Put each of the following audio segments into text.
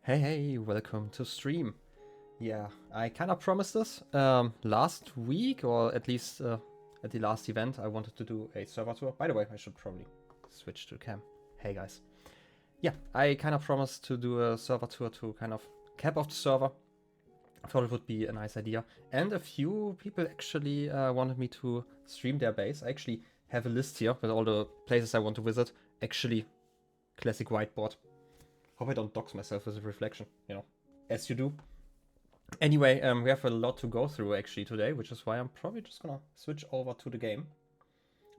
Hey, welcome to stream. Yeah, I kind of promised this last week, or at least at the last event. I wanted to do a server tour. By the way, I should probably switch to cam. Hey guys. Yeah, I kind of promised to do a server tour to kind of cap off the server. I thought it would be a nice idea. And a few people actually wanted me to stream their base. I actually have a list here with all the places I want to visit. Actually, classic whiteboard. Hope I don't dox myself with a reflection, as you do. Anyway, we have a lot to go through actually today, which is why I'm probably just gonna switch over to the game.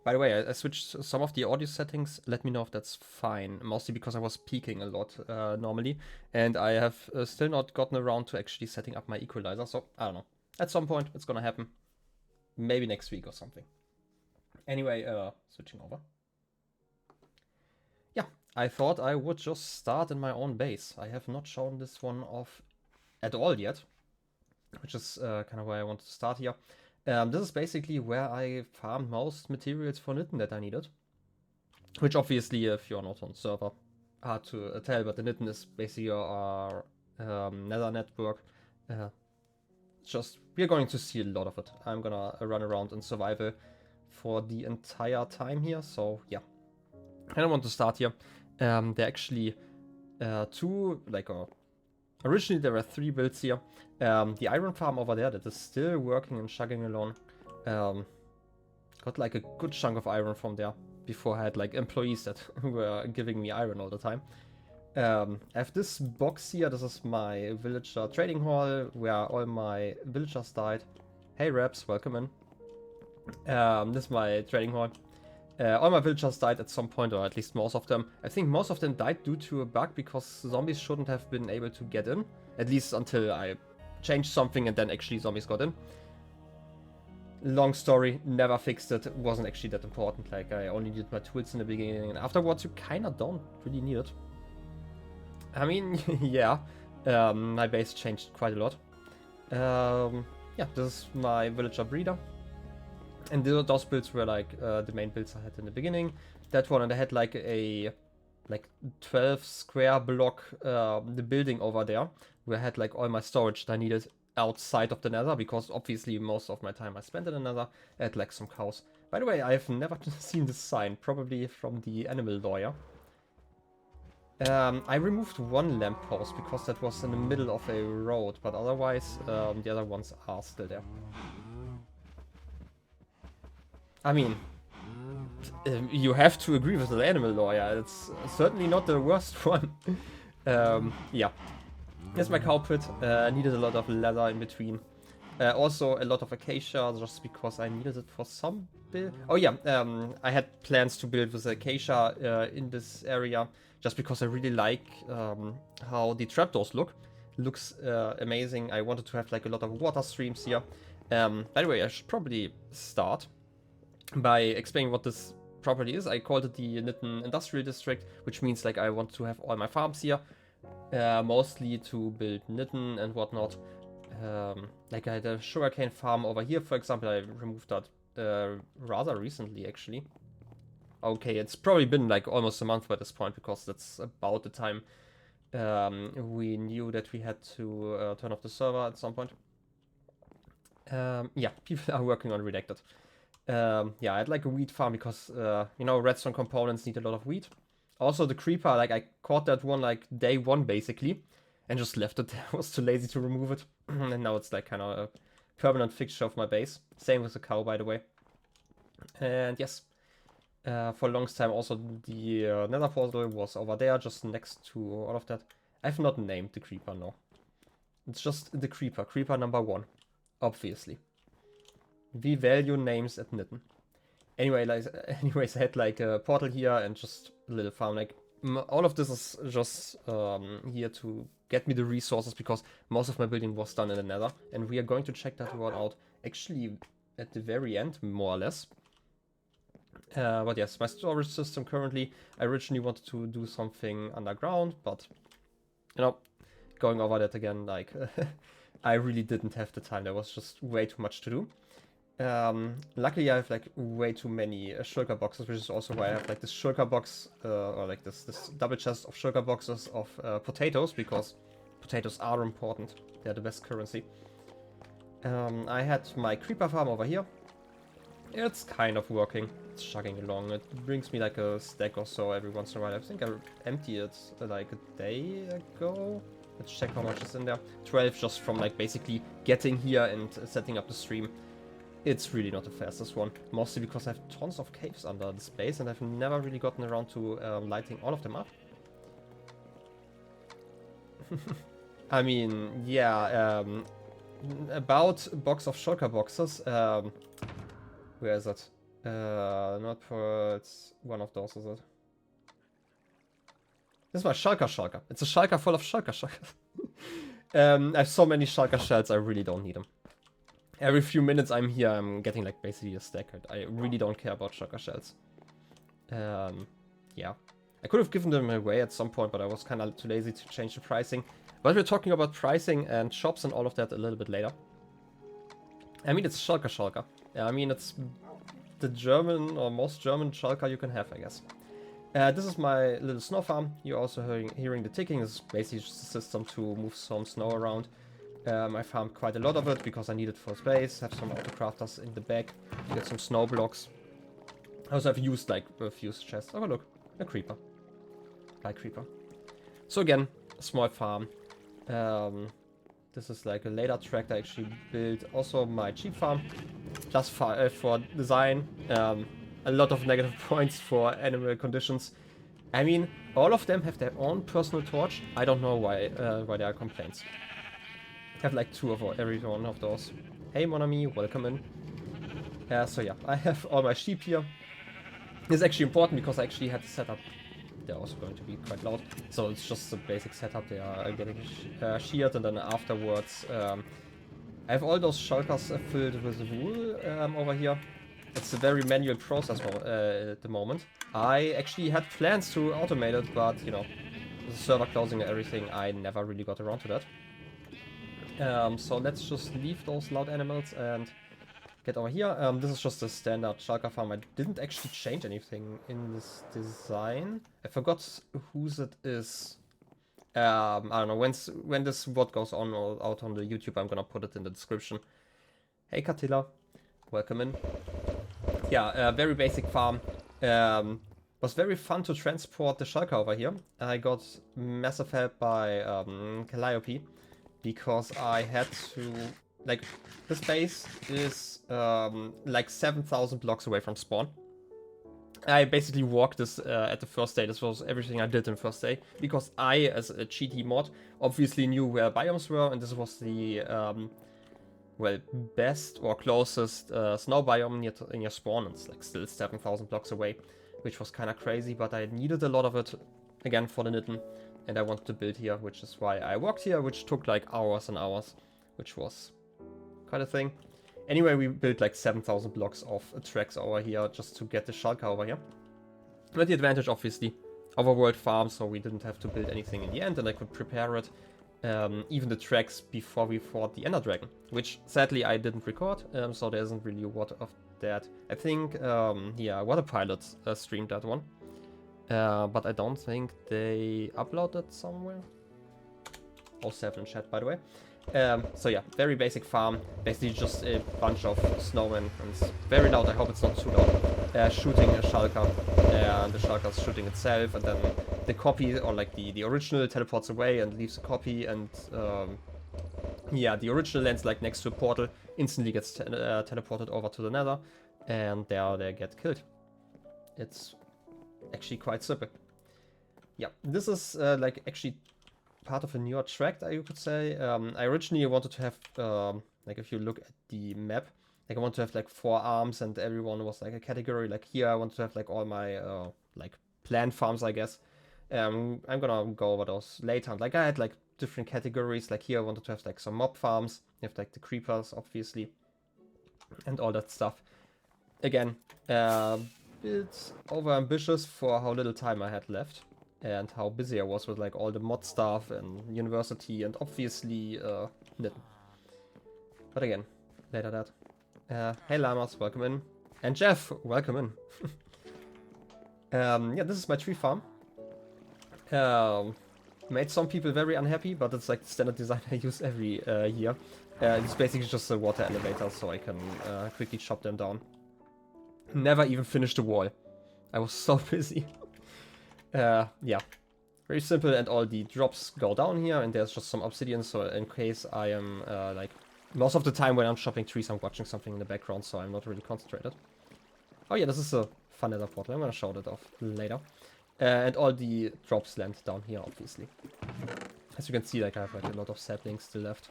By the way, I switched some of the audio settings. Let me know if that's fine, mostly because I was peaking a lot normally, and I have still not gotten around to actually setting up my equalizer, so I don't know. At some point, it's gonna happen. Maybe next week or something. Anyway, switching over. Yeah, I thought I would just start in my own base. I have not shown this one off at all yet, which is kind of where I want to start here. This is basically where I farmed most materials for Knitten that I needed. Which obviously, if you're not on server, hard to tell, but the Knitten is basically our nether network. We're going to see a lot of it. I'm gonna run around in survival for the entire time here, so yeah. I don't want to start here. There are actually originally there were 3 builds here. The iron farm over there that is still working and chugging along. Got like a good chunk of iron from there. Before I had like employees that were giving me iron all the time. I have this box here. This is my villager trading hall where all my villagers died. Hey Raps, welcome in. This is my trading hall. All my villagers died at some point, or at least most of them. I think most of them died due to a bug because zombies shouldn't have been able to get in. At least until I changed something and then actually zombies got in. Long story, never fixed it. It wasn't actually that important. Like, I only needed my tools in the beginning, and afterwards you kinda don't really need it. I mean, yeah, my base changed quite a lot. Yeah, this is my villager breeder. And those builds were like the main builds I had in the beginning. That one, and I had like a 12 square block the building over there, where I had like all my storage that I needed outside of the nether, because obviously most of my time I spent in the nether. I had like some cows. By the way, I've never seen this sign, probably from the animal lawyer. I removed one lamppost because that was in the middle of a road, but otherwise the other ones are still there. I mean, you have to agree with the animal lawyer. It's certainly not the worst one. Yeah. Here's my cow pit. Needed a lot of leather in between. Also a lot of acacia, just because I needed it for some build. Oh yeah, I had plans to build with acacia in this area, just because I really like how the trapdoors look. Looks amazing. I wanted to have like a lot of water streams here. By the way, I should probably start by explaining what this property is. I called it the Knitten Industrial District, which means like I want to have all my farms here, mostly to build knitten and whatnot. Like I had a sugarcane farm over here, for example. I removed that rather recently, actually. Okay, it's probably been like almost a month by this point, because that's about the time we knew that we had to turn off the server at some point. Yeah, people are working on Redacted. Yeah, I had like a wheat farm because, redstone components need a lot of wheat. Also, the creeper, like I caught that one like day 1 basically, and just left it there. I was too lazy to remove it. And now it's like kind of a permanent fixture of my base. Same with the cow, by the way. And yes, for a long time also the nether portal was over there, just next to all of that. I've not named the creeper, no. It's just the creeper. Creeper number 1, obviously. We value names at Knitten. Anyways, I had like a portal here and just a little farm. Like all of this is just here to get me the resources, because most of my building was done in the nether, and we are going to check that one out actually at the very end, more or less. But yes, my storage system currently, I originally wanted to do something underground, but going over that again, like I really didn't have the time. There was just way too much to do. Luckily I have like way too many shulker boxes, which is also why I have like this shulker box, or like this double chest of shulker boxes of potatoes, because potatoes are important. They're the best currency. I had my creeper farm over here. It's kind of working. It's chugging along. It brings me like a stack or so every once in a while. I think I emptied it like a day ago. Let's check how much is in there. 12 just from like basically getting here and setting up the stream. It's really not the fastest one. Mostly because I have tons of caves under the space and I've never really gotten around to lighting all of them up. I mean, yeah, about a box of shulker boxes. Where is it? Not for... it's one of those, is it? This is my shulker. It's a shulker full of shulker. I have so many shulker shells, I really don't need them. Every few minutes I'm here, I'm getting like basically a stack. I really don't care about shulker shells. Yeah. I could have given them away at some point, but I was kind of too lazy to change the pricing. But we're talking about pricing and shops and all of that a little bit later. I mean, it's shulker. Yeah, I mean, it's the German or most German shulker you can have, I guess. This is my little snow farm. You're also hearing the ticking. This is basically just a system to move some snow around. I farmed quite a lot of it because I need it for space. Have some autocrafters in the back to get some snow blocks. I also have used like a few chests. Oh look, a creeper. Bye creeper. So again, a small farm. This is like a later tract I actually built. Also my sheep farm. Just for design. A lot of negative points for animal conditions. I mean, all of them have their own personal torch. I don't know why there are complaints. I have like 2 of every one of those. Hey mon ami, welcome in. So yeah, I have all my sheep here. This is actually important because I actually had to set up. They're also going to be quite loud. So it's just a basic setup. They are getting sheared, and then afterwards I have all those shulkers filled with wool over here. It's a very manual process at the moment. I actually had plans to automate it, but you know, the server closing and everything, I never really got around to that. So let's just leave those loud animals and get over here. This is just a standard shulker farm. I didn't actually change anything in this design. I forgot whose it is. I don't know, when this VOD goes on or out on the YouTube, I'm gonna put it in the description. Hey Katila, welcome in. Yeah, very basic farm. Was very fun to transport the shulker over here. I got massive help by Calliope because I had to... like, this base is like 7,000 blocks away from spawn. I basically walked this at the first day. This was everything I did in the first day. Because I, as a cheaty mod, obviously knew where biomes were. And this was the, well, best or closest snow biome in your spawn. It's like still 7,000 blocks away. Which was kind of crazy. But I needed a lot of it, again, for the Nitten. And I wanted to build here, which is why I walked here. Which took like hours and hours. Which was quite a thing. Anyway, we built like 7,000 blocks of tracks over here just to get the shulker over here. But the advantage, obviously, overworld farm, so we didn't have to build anything in the end, and I could prepare it, even the tracks before we fought the Ender Dragon, which sadly I didn't record, so there isn't really a lot of that. I think, yeah, Water Pilot streamed that one, but I don't think they uploaded somewhere. Also have in chat, by the way. So yeah, very basic farm, basically just a bunch of snowmen, and it's very loud, I hope it's not too loud, shooting a shulker, and the shulker's shooting itself, and then the copy, or like the original teleports away and leaves a copy, and yeah, the original lands like next to a portal, instantly gets teleported over to the nether, and there they get killed. It's actually quite simple. Yeah, this is like actually part of a newer tract, you could say. I originally wanted to have, like if you look at the map, like I want to have like 4 arms and everyone was like a category. Like here I want to have like all my like plant farms, I guess. I'm gonna go over those later. Like I had like different categories. Like here I wanted to have like some mob farms. You have like the creepers, obviously, and all that stuff. Again, bit over ambitious for how little time I had left. And how busy I was with like all the mod stuff and university and obviously Nitten. But again, later that. Hey Llamas, welcome in. And Jeff, welcome in. Yeah, this is my tree farm. Made some people very unhappy, but it's like the standard design I use every year. It's basically just a water elevator, so I can quickly chop them down. Never even finished the wall. I was so busy. Yeah. Very simple, and all the drops go down here, and there's just some obsidian, so in case I am, like, most of the time when I'm chopping trees, I'm watching something in the background, so I'm not really concentrated. Oh yeah, this is a fun nether portal. I'm gonna show that off later. And all the drops land down here, obviously. As you can see, like, I have like a lot of saplings still left.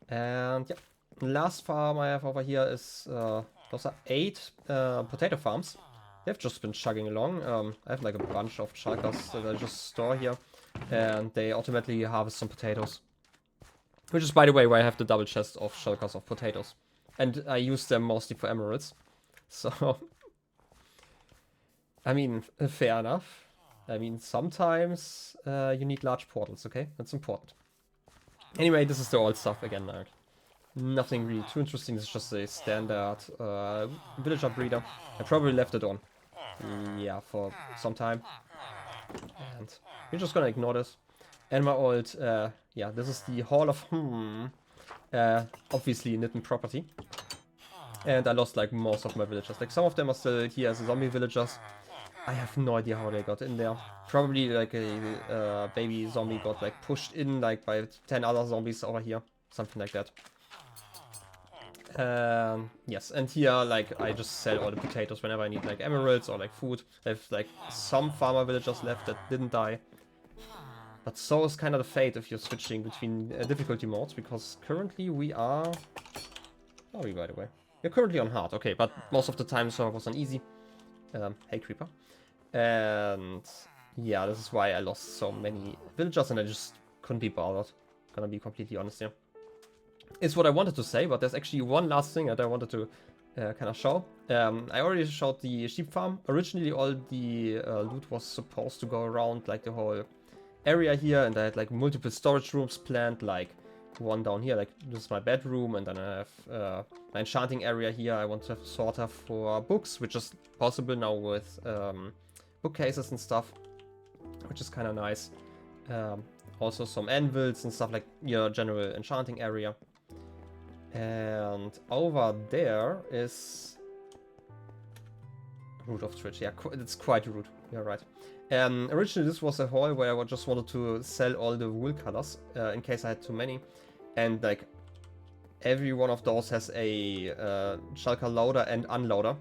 And yeah, last farm I have over here is, those are 8 potato farms. They've just been chugging along. I have like a bunch of shulkers that I just store here, and they automatically harvest some potatoes. Which is, by the way, why I have the double chest of shulkers of potatoes. And I use them mostly for emeralds. So, I mean, fair enough. I mean, sometimes you need large portals, okay? That's important. Anyway, this is the old stuff again. Nothing really too interesting. This is just a standard villager breeder. I probably left it on. Yeah, for some time. And we're just gonna ignore this. And my old, yeah, this is the Hall of obviously Knitten property. And I lost like most of my villagers. Like some of them are still here as zombie villagers. I have no idea how they got in there. Probably like a baby zombie got like pushed in like by 10 other zombies over here. Something like that. Yes, and here, like, I just sell all the potatoes whenever I need, like, emeralds or, like, food. I have, like, some farmer villagers left that didn't die. But so is kind of the fate if you're switching between difficulty modes, because currently we are... Oh, by the way. We're currently on hard, okay, but most of the time server was on easy. Hey, creeper. And yeah, this is why I lost so many villagers, and I just couldn't be bothered. Gonna be completely honest here. Is what I wanted to say, but there's actually one last thing that I wanted to kind of show. I already showed the sheep farm. Originally all the loot was supposed to go around like the whole area here, and I had like multiple storage rooms planned, like one down here, like this is my bedroom, and then I have my enchanting area here. I want to have sorter for books, which is possible now with bookcases and stuff, which is kind of nice. Also some anvils and stuff, like your general enchanting area. And over there is Root of Twitch. Yeah, it's quite rude. You're right. Originally this was a hall where I just wanted to sell all the wool colors in case I had too many. And like every one of those has a shulker loader and unloader.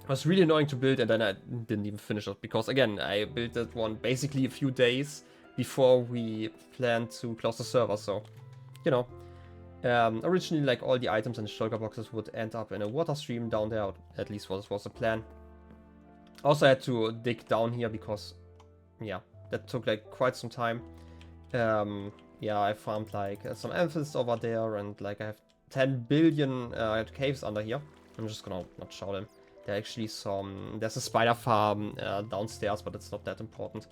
It was really annoying to build, and then I didn't even finish it because again I built that one basically a few days before we planned to close the server, so you know. Originally, like, all the items in the shulker boxes would end up in a water stream down there, at least was the plan. Also, I had to dig down here because, yeah, that took, like, quite some time. Yeah, I farmed, like, some amethysts over there, and, like, I have 10 billion caves under here. I'm just gonna not show them. There are actually there's a spider farm downstairs, but it's not that important.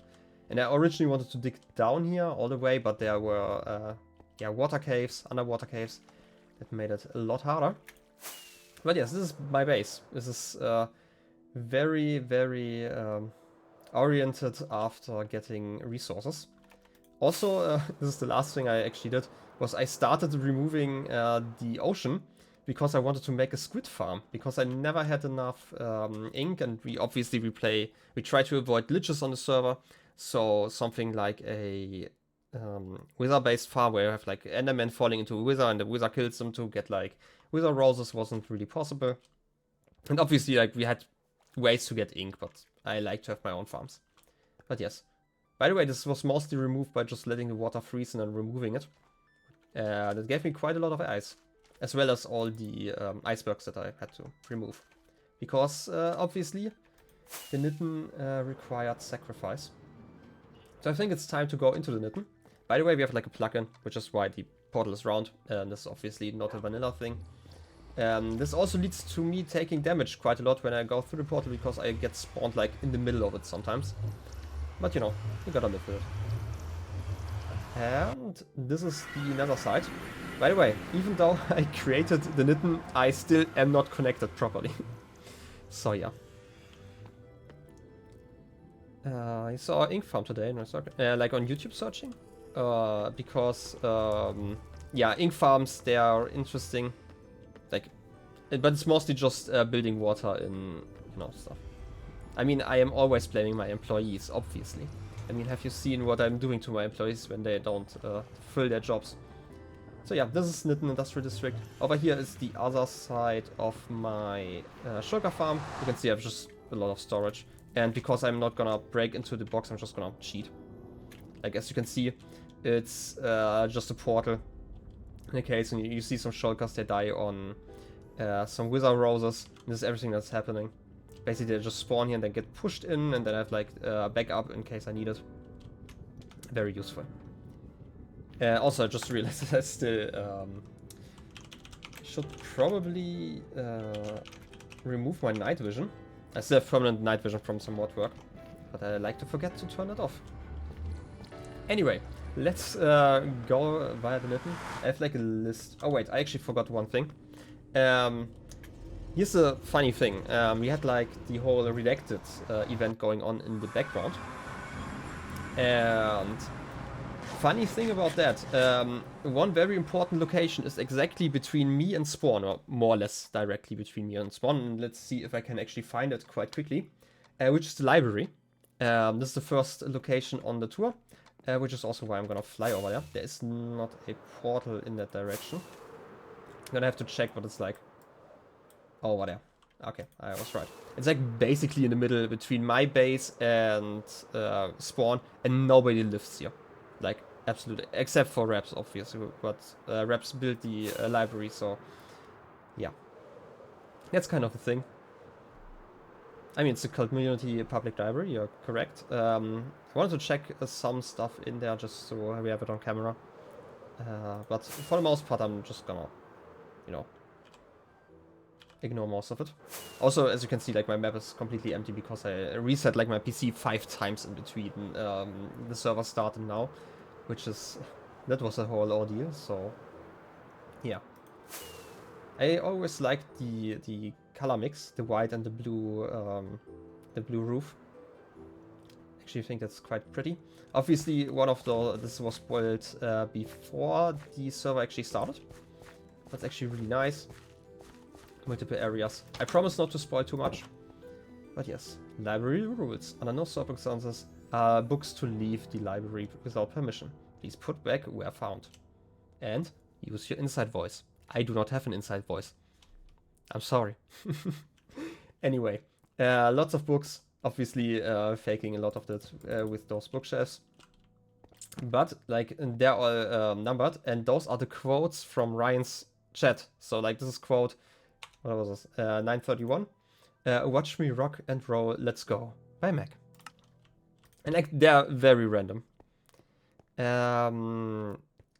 And I originally wanted to dig down here all the way, but there were... yeah, water caves, underwater caves. That made it a lot harder. But yes, this is my base. This is very, very oriented after getting resources. Also, this is the last thing I actually did, was I started removing the ocean because I wanted to make a squid farm. Because I never had enough ink, and we try to avoid glitches on the server. So something like a... wither-based farm where you have like endermen falling into a wither and the wither kills them to get like wither roses wasn't really possible. And obviously like we had ways to get ink, but I like to have my own farms. But yes. By the way, this was mostly removed by just letting the water freeze and then removing it. That gave me quite a lot of ice. As well as all the icebergs that I had to remove. Because obviously the Knitten required sacrifice. So I think it's time to go into the Knitten. By the way, we have like a plugin, which is why the portal is round. This is obviously not a vanilla thing. This also leads to me taking damage quite a lot when I go through the portal, because I get spawned like in the middle of it sometimes. But you know, you gotta live with it. And this is the nether side. By the way, even though I created the Knitten, I still am not connected properly. So yeah. I saw Ink Farm today, no, like on YouTube searching. Because, yeah, ink farms, they are interesting. Like, but it's mostly just building water in, you know, stuff. I mean, I am always blaming my employees, obviously. I mean, have you seen what I'm doing to my employees when they don't fill their jobs? So yeah, this is Nitten Industrial District. Over here is the other side of my sugar farm. You can see I have just a lot of storage. And because I'm not gonna break into the box, I'm just gonna cheat. Like, as you can see, it's just a portal. In the case, and you see some shulkers, they die on some wither roses. This is everything that's happening. Basically, they just spawn here and then get pushed in, and then I have like backup in case I need it. Very useful. Also, I just realized that I still should probably remove my night vision. I still have permanent night vision from some mod work, but I like to forget to turn it off. Anyway, let's go via the Nitten. I have like a list. Oh wait, I actually forgot one thing. Here's a funny thing. We had like the whole redacted event going on in the background. And funny thing about that, one very important location is exactly between me and Spawn, or more or less directly between me and Spawn. And let's see if I can actually find it quite quickly, which is the library. This is the first location on the tour, which is also why I'm gonna fly over there. There is not a portal in that direction. I'm gonna have to check what it's like. Oh, over there. Okay, I was right. It's like basically in the middle between my base and Spawn, and nobody lives here. Like, absolutely. Except for Reps, obviously. But Reps built the library, so yeah. That's kind of the thing. I mean, it's a Cultmunity public library, you're correct. I wanted to check some stuff in there just so we have it on camera. But for the most part, I'm just gonna, you know, ignore most of it. Also, as you can see, like my map is completely empty because I reset like my PC 5 times in between the server start and now, which is, that was a whole ordeal. So yeah, I always liked the color mix, the white and the blue roof. Actually, I think that's quite pretty. Obviously, one of this was spoiled before the server actually started. That's actually really nice. Multiple areas. I promise not to spoil too much. But yes, library rules. Under no circumstances are books to leave the library without permission. Please put back where found. And use your inside voice. I do not have an inside voice. I'm sorry. Anyway, lots of books. Obviously faking a lot of that with those bookshelves. But like they're all numbered, and those are the quotes from Ryan's chat. So like this is quote, what was this? 931. Watch me rock and roll, let's go. By Mac. And like they're very random.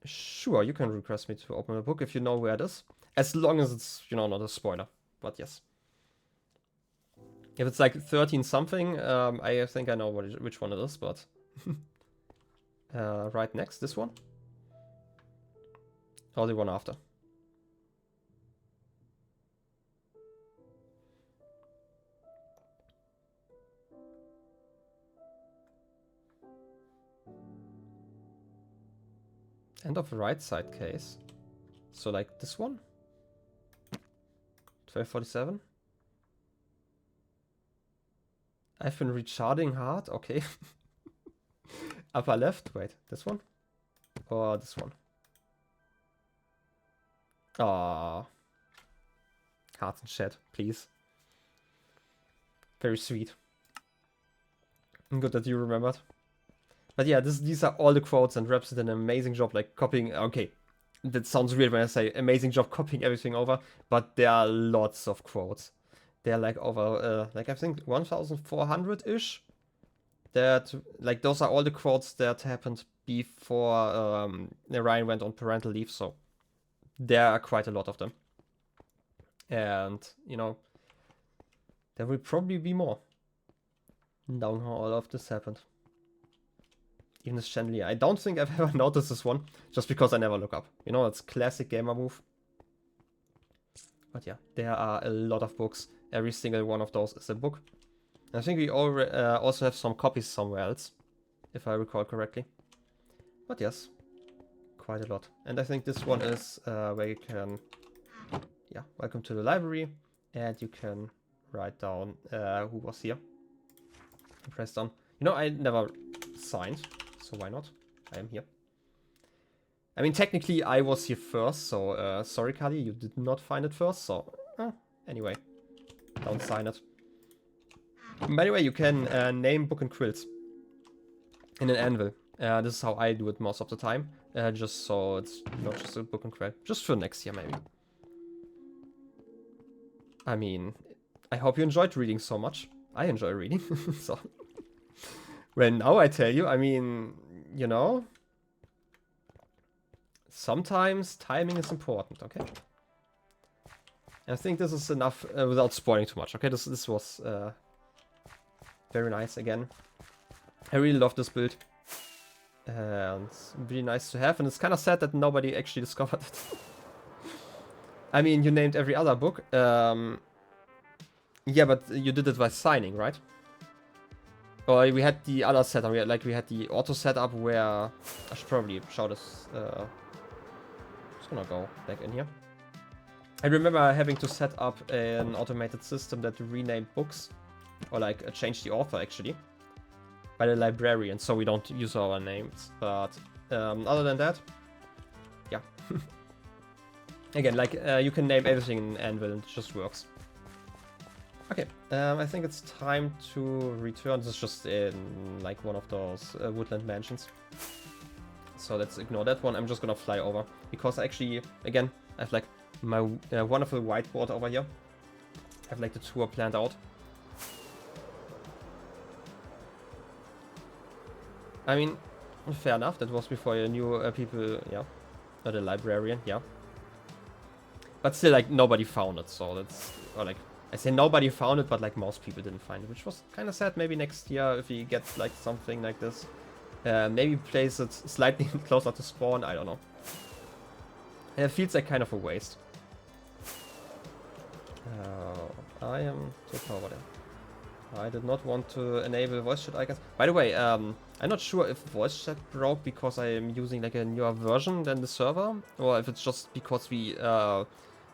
Sure, you can request me to open a book if you know where it is. As long as it's, you know, not a spoiler. But yes. If it's like 13 something, I think I know which one it is, but... right next, this one? Or the one after? End of the right side case. So like this one? 1247? I've been recharging hard, okay. Upper left, wait, this one? Or this one? Ah, hearts and chat, please. Very sweet. Good that you remembered. But yeah, these are all the quotes, and Reps did an amazing job, like copying. Okay, that sounds weird when I say amazing job copying everything over, but there are lots of quotes. They're like over, like I think 1,400-ish. That, like, those are all the quotes that happened before Ryan went on parental leave, so there are quite a lot of them. And, you know, there will probably be more. Now how all of this happened. Even this chandelier. I don't think I've ever noticed this one, just because I never look up. You know, it's classic gamer move. But yeah, there are a lot of books. Every single one of those is a book. I think we also have some copies somewhere else, if I recall correctly. But yes, quite a lot. And I think this one is where you can, yeah, welcome to the library, and you can write down who was here. And press down. You know, I never signed, so why not? I am here. I mean, technically I was here first, so sorry Kali, you did not find it first, so anyway, don't sign it. By the way, you can name book and quills in an anvil. This is how I do it most of the time, just so it's not just a book and quill. Just for next year, maybe. I mean, I hope you enjoyed reading so much. I enjoy reading, so... Well, now I tell you, I mean, you know... Sometimes timing is important, okay? I think this is enough without spoiling too much, okay? This was very nice again. I really love this build. And it's really nice to have, and it's kind of sad that nobody actually discovered it. I mean, you named every other book. Yeah, but you did it by signing, right? Or we had the other setup, we had the auto setup where... I should probably show this... just gonna go back in here. I remember having to set up an automated system that renamed books, or like change the author actually, by the librarian, so we don't use our names. But other than that, yeah. Again, like you can name everything in Anvil and it just works. Okay, I think it's time to return. This is just in like one of those woodland mansions. So let's ignore that one. I'm just gonna fly over because actually, again, I have like my wonderful whiteboard over here. I have like the tour planned out. I mean, fair enough. That was before you knew people, yeah, not a librarian, yeah. But still, like nobody found it, so that's, or like I say nobody found it, but like most people didn't find it, which was kind of sad. Maybe next year if we get like something like this. Maybe place it slightly closer to spawn, I don't know. It feels like kind of a waste. I am too far over there. I did not want to enable voice chat icons. By the way, I'm not sure if voice chat broke because I am using like a newer version than the server, or if it's just because we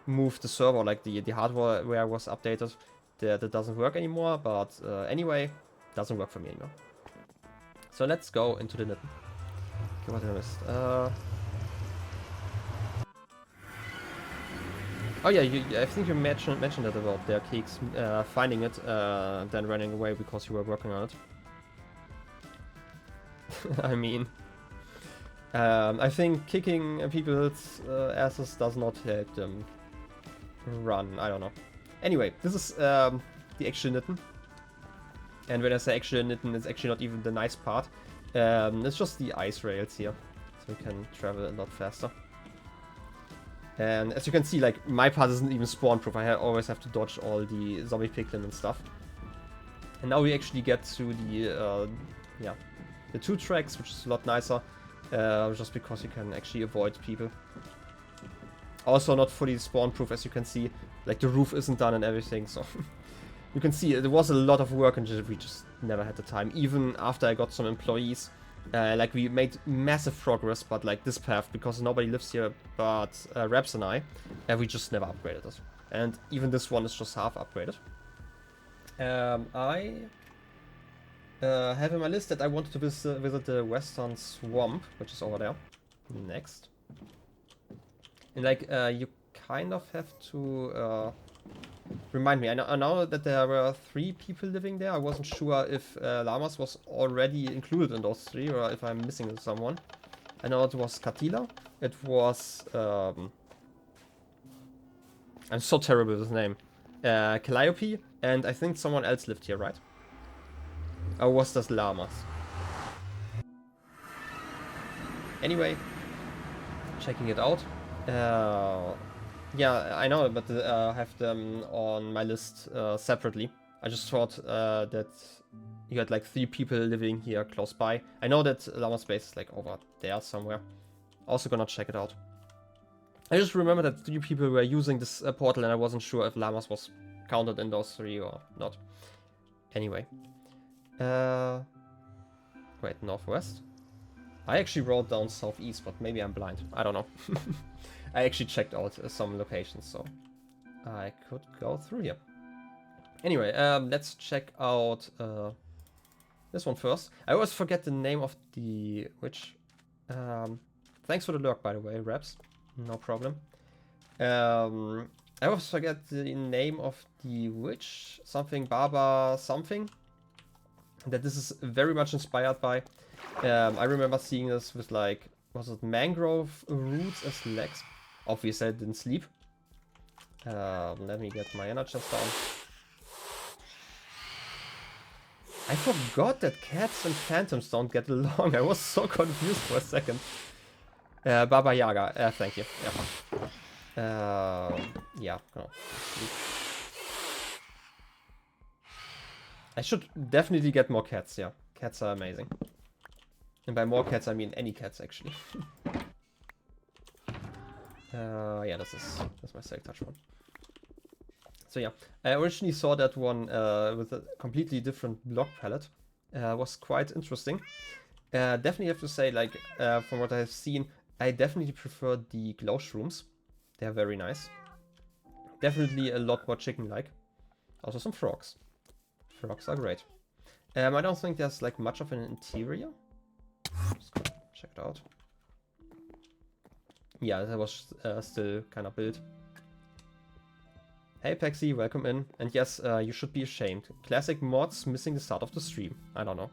moved the server, like the hardware where was updated, that doesn't work anymore. But anyway, doesn't work for me anymore. So let's go into the knitten. Okay, what I missed. Oh yeah, I think you mentioned that about derkeks finding it, then running away because you were working on it. I mean, I think kicking people's asses does not help them run. I don't know. Anyway, this is the actual knitten. And when I say actual knitten, it's actually not even the nice part. It's just the ice rails here, so we can travel a lot faster. And as you can see, like, my part isn't even spawn-proof. I always have to dodge all the zombie piglin and stuff. And now we actually get to the, yeah, the 2 tracks, which is a lot nicer, just because you can actually avoid people. Also not fully spawn-proof, as you can see. Like, the roof isn't done and everything, so... You can see there was a lot of work and we just never had the time. Even after I got some employees, like we made massive progress, but like this path, because nobody lives here but Raps and I, we just never upgraded it. And even this one is just half upgraded. I have in my list that I wanted to visit the Western Swamp, which is over there. Next. And like, you kind of have to... Remind me, I know that there were 3 people living there. I wasn't sure if Llamas was already included in those 3 or if I'm missing someone. I know it was Katila. It was... I'm so terrible with his name. Calliope, and I think someone else lived here, right? Or was this Llamas? Anyway, checking it out. Yeah, I know, but I have them on my list separately. I just thought that you had like 3 people living here close by. I know that Llama's base is like over there somewhere. Also gonna check it out. I just remember that 3 people were using this portal and I wasn't sure if Llamas was counted in those 3 or not. Anyway. Wait, northwest? I actually wrote down southeast, but maybe I'm blind. I don't know. I actually checked out some locations, so I could go through here. Anyway, let's check out this one first. I always forget the name of the witch. Thanks for the lurk, by the way, Raps. No problem. I always forget the name of the witch. Something Baba something. That this is very much inspired by. I remember seeing this with like, was it mangrove roots as legs? Obviously I didn't sleep. Let me get my energy down. I forgot that cats and phantoms don't get along. I was so confused for a second. Baba Yaga, thank you. Yeah, no. I should definitely get more cats, yeah. Cats are amazing. And by more cats, I mean any cats, actually. Yeah, that's my Silk Touch one. So yeah, I originally saw that one with a completely different block palette. Was quite interesting. Definitely have to say, like, from what I've seen, I definitely prefer the glow shrooms. They're very nice. Definitely a lot more chicken-like. Also some frogs. Frogs are great. I don't think there's like much of an interior. Just go check it out. Yeah, that was still kind of built. Hey Pexi, welcome in. And yes, you should be ashamed. Classic mods missing the start of the stream. I don't know.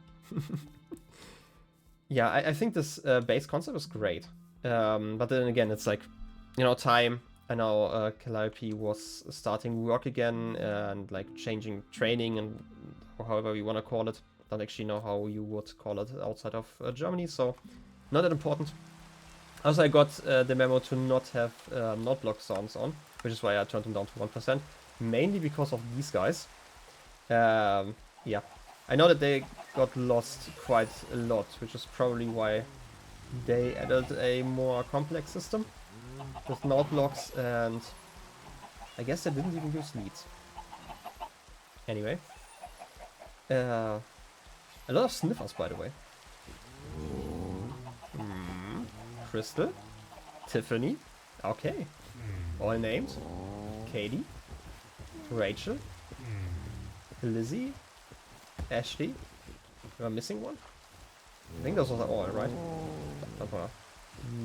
Yeah, I think this base concept is great. But then again, it's like, you know, time. I know Geleph was starting work again and like changing training and however you want to call it. Don't actually know how you would call it outside of Germany, so not that important. Also, I got the memo to not have not block sounds on, which is why I turned them down to 1%, mainly because of these guys. Yeah, I know that they got lost quite a lot, which is probably why they added a more complex system with not blocks, and I guess they didn't even use leads. Anyway, a lot of sniffers, by the way. Crystal, Tiffany, okay, all named, Katie, Rachel, Lizzie, Ashley. Am I missing one? I think those are all, right? Don't wanna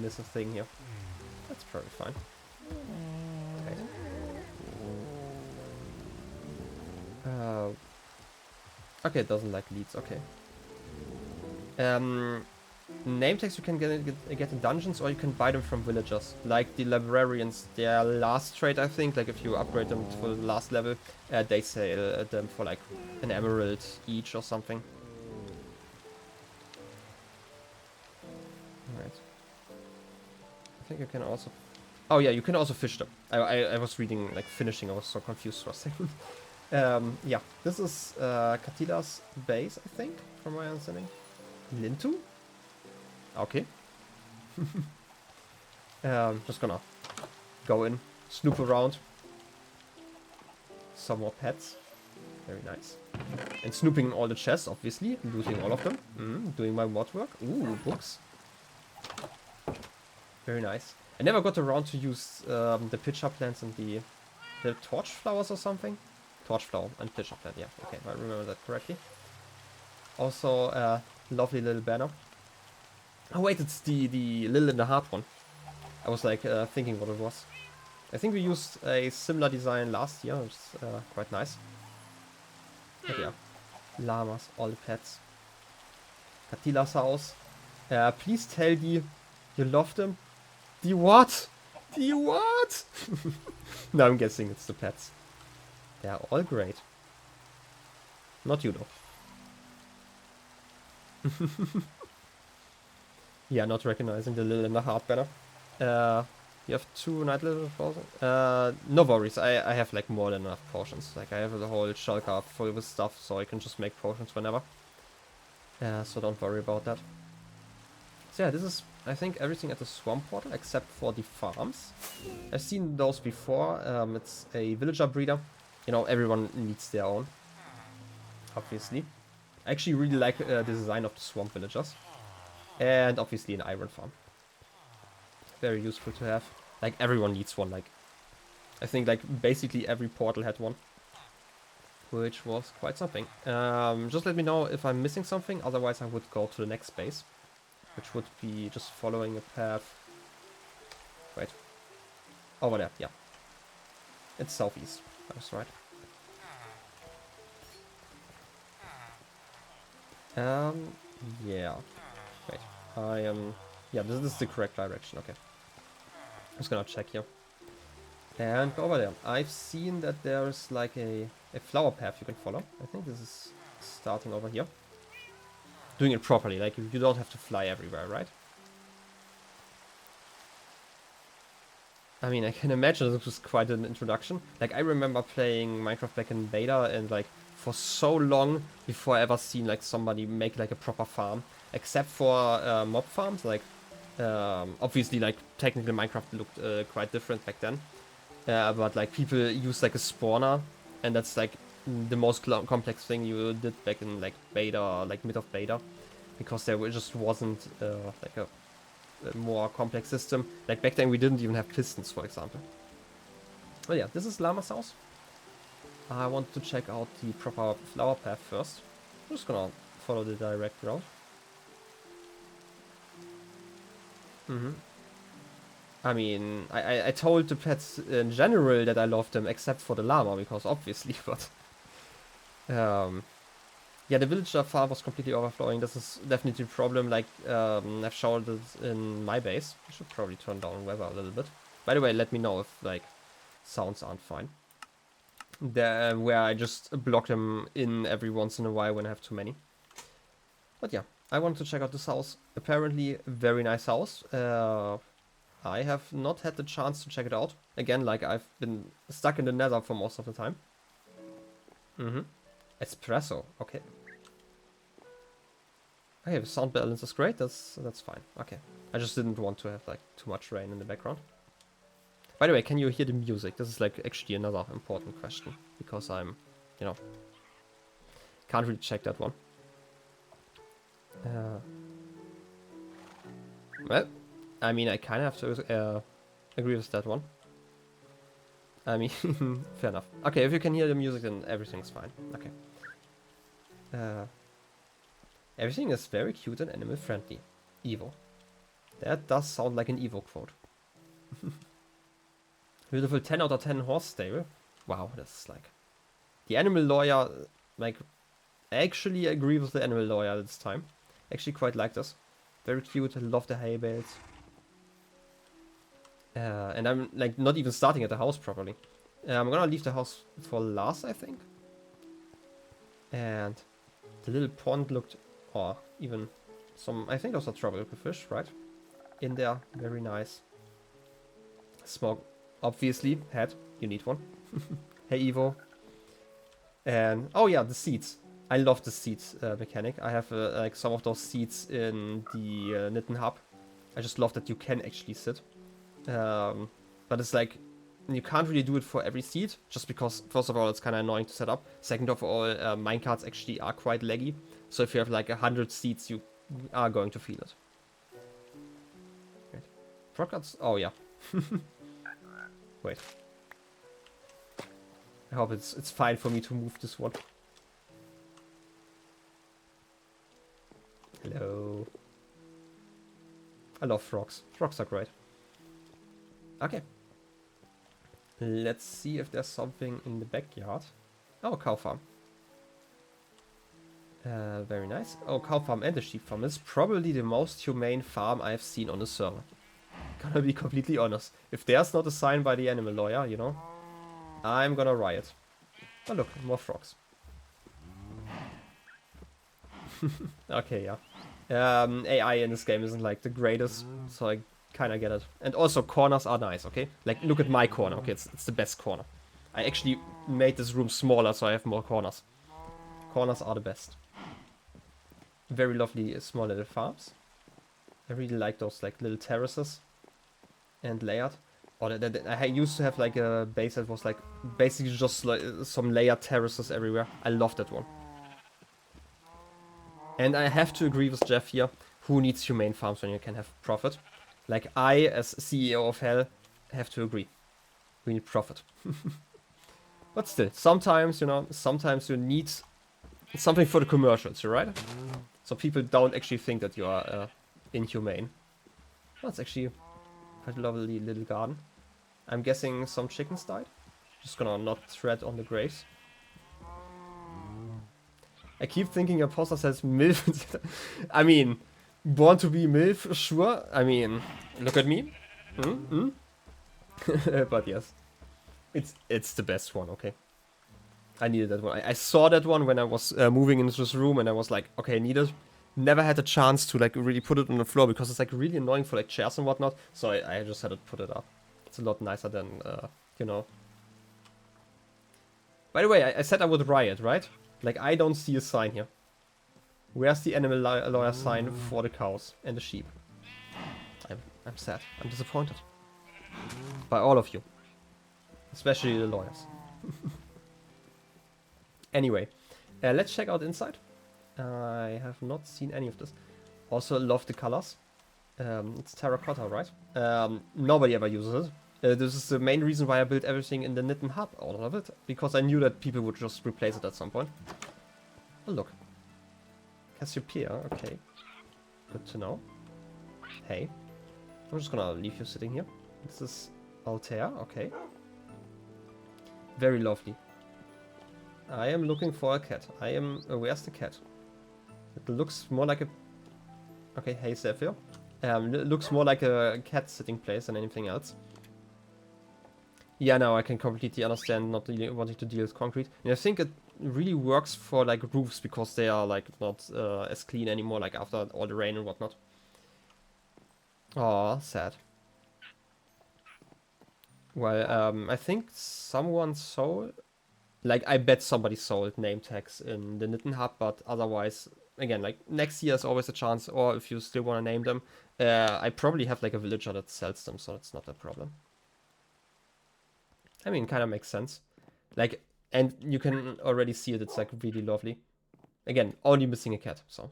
miss a thing here. That's probably fine. Okay. Okay, it doesn't like leads, okay. Name tags you can get in dungeons, or you can buy them from villagers. Like the librarians, their last trade, I think, like if you upgrade them to the last level, they sell them for like an emerald each or something. Alright. I think you can also... Oh yeah, you can also fish them. I was reading, like, finishing, I was so confused for a second. Yeah, this is Katila's base, I think, from my understanding. Lintu? Okay. Just gonna go in, snoop around. Some more pets. Very nice. And snooping in all the chests, obviously. Looting all of them. Doing my mod work. Ooh, books. Very nice. I never got around to use the pitcher plants and the torch flowers or something. Torch flower and pitcher plant, yeah. Okay, I remember that correctly. Also, lovely little banner. Oh wait, it's the Lil in the Heart one. I was like thinking what it was. I think we used a similar design last year, which is quite nice. But yeah, llamas, all the pets. Katila's house. Please tell the you love them. The what? The what? No, I'm guessing it's the pets. They are all great. Not you though. Yeah, not recognizing the Lil in the Heart banner. You have 2 night level potions? No worries, I have like more than enough potions. Like I have the whole shulker full with stuff, so I can just make potions whenever. So don't worry about that. So yeah, this is, I think, everything at the swamp portal except for the farms. I've seen those before. It's a villager breeder. You know, everyone needs their own. obviously. I actually really like the design of the swamp villagers. And obviously an iron farm. Very useful to have. Like everyone needs one. Like I think like basically every portal had one. Which was quite something. Just let me know if I'm missing something. Otherwise I would go to the next base. Which would be just following a path. Wait. Over there, yeah. It's southeast. That's right. Yeah. Wait. I am... Yeah, this is the correct direction, okay. I'm just gonna check here. And go over there. I've seen that there's like a flower path you can follow. I think this is starting over here. Doing it properly, like you don't have to fly everywhere, right? I mean, I can imagine this was quite an introduction. Like, I remember playing Minecraft back in beta and, like, for so long before I ever seen, like, somebody make, like, a proper farm. Except for mob farms, like, obviously, like, technically Minecraft looked quite different back then. But, like, people use, like, a spawner, and that's, like, the most complex thing you did back in, like, beta, like, mid of beta. Because there just wasn't, like, a more complex system. Like back then we didn't even have pistons, for example. Oh yeah, this is Llama's house. I want to check out the proper flower path first. I'm just gonna follow the direct route. I mean, I told the pets in general that I love them, except for the llama, because obviously, but... yeah, the villager farm was completely overflowing. This is definitely a problem, like I've showed it in my base. I should probably turn down weather a little bit. By the way, let me know if, like, sounds aren't fine. There, where I just block them in every once in a while when I have too many. But yeah, I wanted to check out this house. Apparently, a very nice house. I have not had the chance to check it out. Again, like, I've been stuck in the nether for most of the time. Espresso, okay. Okay, the sound balance is great, that's fine. Okay. I just didn't want to have, like, too much rain in the background. By the way, can you hear the music? This is, like, actually another important question. Because I'm, you know, can't really check that one. Well, I mean, I kind of have to agree with that one. I mean, fair enough. Okay, if you can hear the music, then everything's fine. Okay. Everything is very cute and animal friendly. Evo. That does sound like an Evo quote. Beautiful 10 out of 10 horse stable. Wow, that's like... The animal lawyer, like... I actually agree with the animal lawyer this time. Actually quite like this. Very cute, I love the hay bales. And I'm, like, not even starting at the house properly. I'm gonna leave the house for last, I think. And... The little pond looked, or even some, I think those are tropical fish, right? In there, very nice. Smog, obviously, head, you need one. Hey Evo. And, oh yeah, the seeds. I love the seeds mechanic. I have like some of those seeds in the Knitten hub. I just love that you can actually sit. But it's like, you can't really do it for every seed, just because, first of all, it's kind of annoying to set up. Second of all, minecarts actually are quite laggy. So if you have like 100 seeds, you are going to feel it. Wait. Frogcarts? Oh, yeah. Wait. I hope it's fine for me to move this one. Hello. I love frogs. Frogs are great. Okay. Let's see if there's something in the backyard. Oh, cow farm. Very nice. Oh, cow farm and the sheep farm. It's probably the most humane farm I've seen on the server. Gonna be completely honest. If there's not a sign by the animal lawyer, you know, I'm gonna riot. Oh look, more frogs. Okay, yeah. AI in this game isn't like the greatest, so I kinda get it. And also corners are nice, okay? Like, look at my corner, okay? It's the best corner. I actually made this room smaller so I have more corners. Corners are the best. Very lovely small little farms. I really like those like little terraces. And layered. Oh, I used to have like a base that was like basically just like some layered terraces everywhere. I love that one. And I have to agree with Jeff here. Who needs humane farms when you can have profit? Like, I, as CEO of Hell, have to agree. We need profit. But still, sometimes, you know, sometimes you need something for the commercials, right? So people don't actually think that you are inhumane. That's actually quite a lovely little garden. I'm guessing some chickens died. Just gonna not tread on the graves. I keep thinking your poster says MILF. I mean, born to be MILF, sure. I mean, look at me. But yes, it's the best one, okay? I needed that one. I saw that one when I was moving into this room, and I was like, okay, I need it. Never had a chance to like really put it on the floor because it's like really annoying for like chairs and whatnot. So I just had to put it up. It's a lot nicer than, you know. By the way, I said I would riot, right? Like, I don't see a sign here. Where's the animal lawyer sign for the cows and the sheep? I'm sad. I'm disappointed. By all of you. Especially the lawyers. Anyway, let's check out inside. I have not seen any of this. Also love the colors. It's terracotta, right? Nobody ever uses it. This is the main reason why I built everything in the knitten hub, all of it. Because I knew that people would just replace it at some point. Oh, look. Cassiopeia, okay. Good to know. Hey. I'm just gonna leave you sitting here. This is Altair, okay. Very lovely. I am looking for a cat. I am... where's the cat? It looks more like a... Okay, hey Zephyr. It looks more like a cat sitting place than anything else. Yeah, no, I can completely understand not wanting to deal with concrete. And I think it really works for like roofs because they are like not as clean anymore, like after all the rain and whatnot. Aw, sad. Well, I think someone sold... Like, I bet somebody sold name tags in the Knitten Hub, but otherwise, again, like, next year is always a chance, or if you still want to name them, I probably have, like, a villager that sells them, so it's not a problem. I mean, kind of makes sense. Like, and you can already see it, it's, like, really lovely. Again, only missing a cat, so.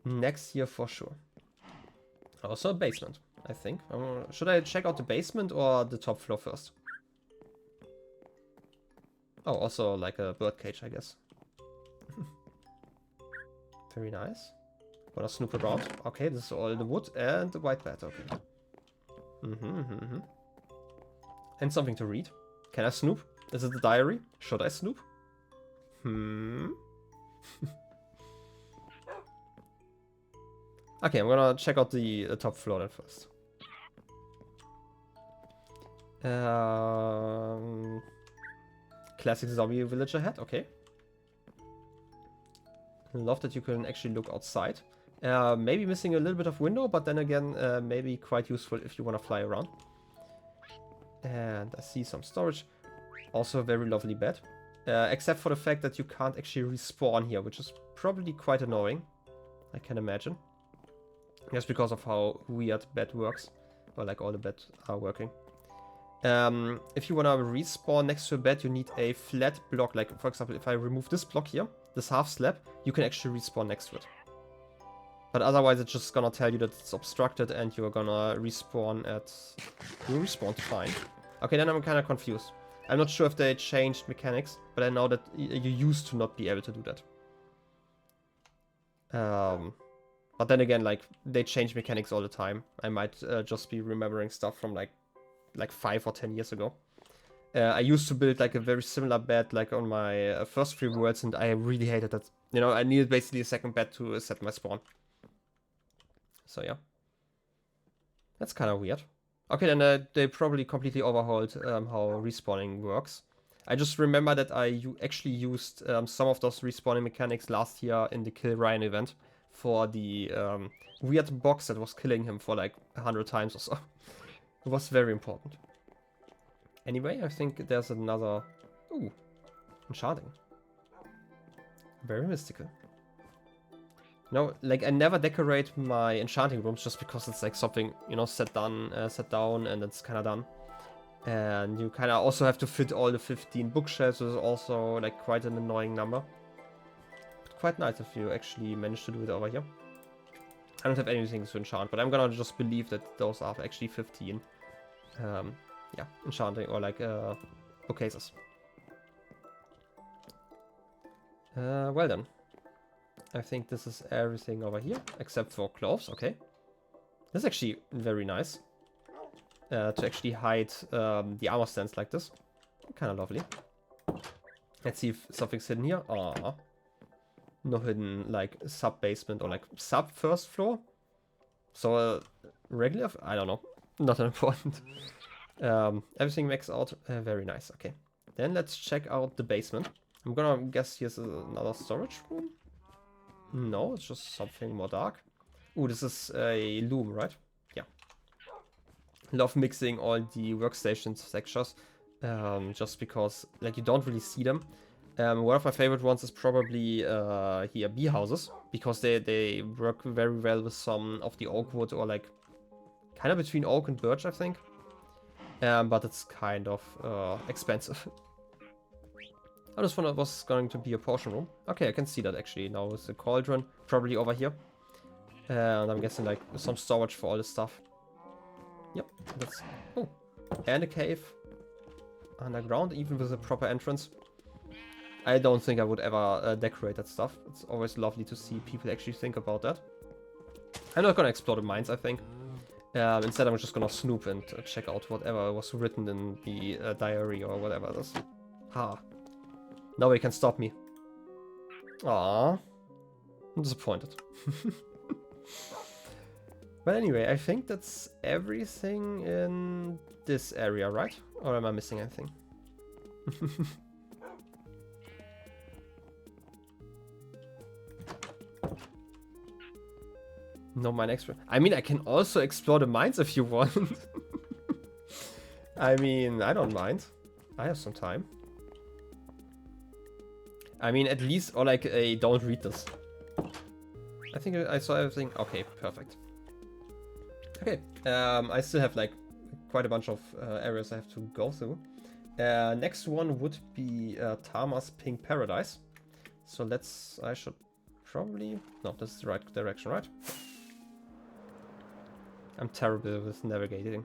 Next year for sure. Also a basement, I think. Should I check out the basement or the top floor first? Oh, also like a birdcage, I guess. Very nice. Wanna snoop around? Okay, this is all the wood and the white bed, okay. And something to read. Can I snoop? Is it the diary? Should I snoop? Okay, I'm gonna check out the top floor then first. Classic zombie villager hat, okay. Love that you can actually look outside. Maybe missing a little bit of window, but then again, maybe quite useful if you want to fly around. And I see some storage. Also a very lovely bed. Except for the fact that you can't actually respawn here, which is probably quite annoying. I can imagine. Just because of how weird bed works. Or like all the beds are working. If you want to respawn next to a bed, you need a flat block. Like, for example, if I remove this block here, this half slab, you can actually respawn next to it. But otherwise, it's just gonna tell you that it's obstructed and you're gonna respawn at... You respawn fine. Okay, then I'm kind of confused. I'm not sure if they changed mechanics, but I know that you used to not be able to do that. But then again, like, they change mechanics all the time. I might just be remembering stuff from like 5 or 10 years ago. I used to build like a very similar bed like on my first 3 worlds, and I really hated that. You know, I needed basically a second bed to set my spawn. So yeah. That's kind of weird. Okay, then they probably completely overhauled how respawning works. I just remember that I actually used some of those respawning mechanics last year in the Kill Ryan event for the weird box that was killing him for like 100 times or so. It was very important. Anyway, I think there's another... Ooh, enchanting. Very mystical. No, like I never decorate my enchanting rooms just because it's like something, you know, set down and it's kind of done. And you kind of also have to fit all the 15 bookshelves, which is also like quite an annoying number. But quite nice if you actually manage to do it over here. I don't have anything to enchant, but I'm gonna just believe that those are actually 15. Yeah, enchanting or like bookcases. Well then. I think this is everything over here, except for clothes, okay. This is actually very nice. To actually hide the armor stands like this. Kind of lovely. Let's see if something's hidden here. Aww. No hidden, like, sub-basement or, like, sub-first floor. So, regular? I don't know. Not important. Everything makes out very nice. Okay. Then let's check out the basement. I'm gonna guess here's another storage room. No, it's just something more dark. Ooh, this is a loom, right? Yeah. Love mixing all the workstation textures. Just because, like, you don't really see them. One of my favorite ones is probably here, bee houses, because they work very well with some of the oak wood, or like kind of between oak and birch, I think. But it's kind of expensive. Oh, this one was going to be a potion room. Okay, I can see that actually now with the cauldron, probably over here. And I'm guessing like some storage for all this stuff. Yep, that's... Oh, and a cave underground, even with a proper entrance. I don't think I would ever decorate that stuff. It's always lovely to see people actually think about that. I'm not gonna explore the mines, I think. Instead, I'm just gonna snoop and check out whatever was written in the diary or whatever it is. Ha. Nobody can stop me. Aww. I'm disappointed. But anyway, I think that's everything in this area, right? Or am I missing anything? No mine explore. I mean, I can also explore the mines if you want. I mean, I don't mind. I have some time. I mean, at least, or like, don't read this. I think I saw everything. Okay, perfect. Okay, I still have like quite a bunch of areas I have to go through. Next one would be Tama's Pink Paradise. So I should probably, no, this is the right direction, right? I'm terrible with navigating.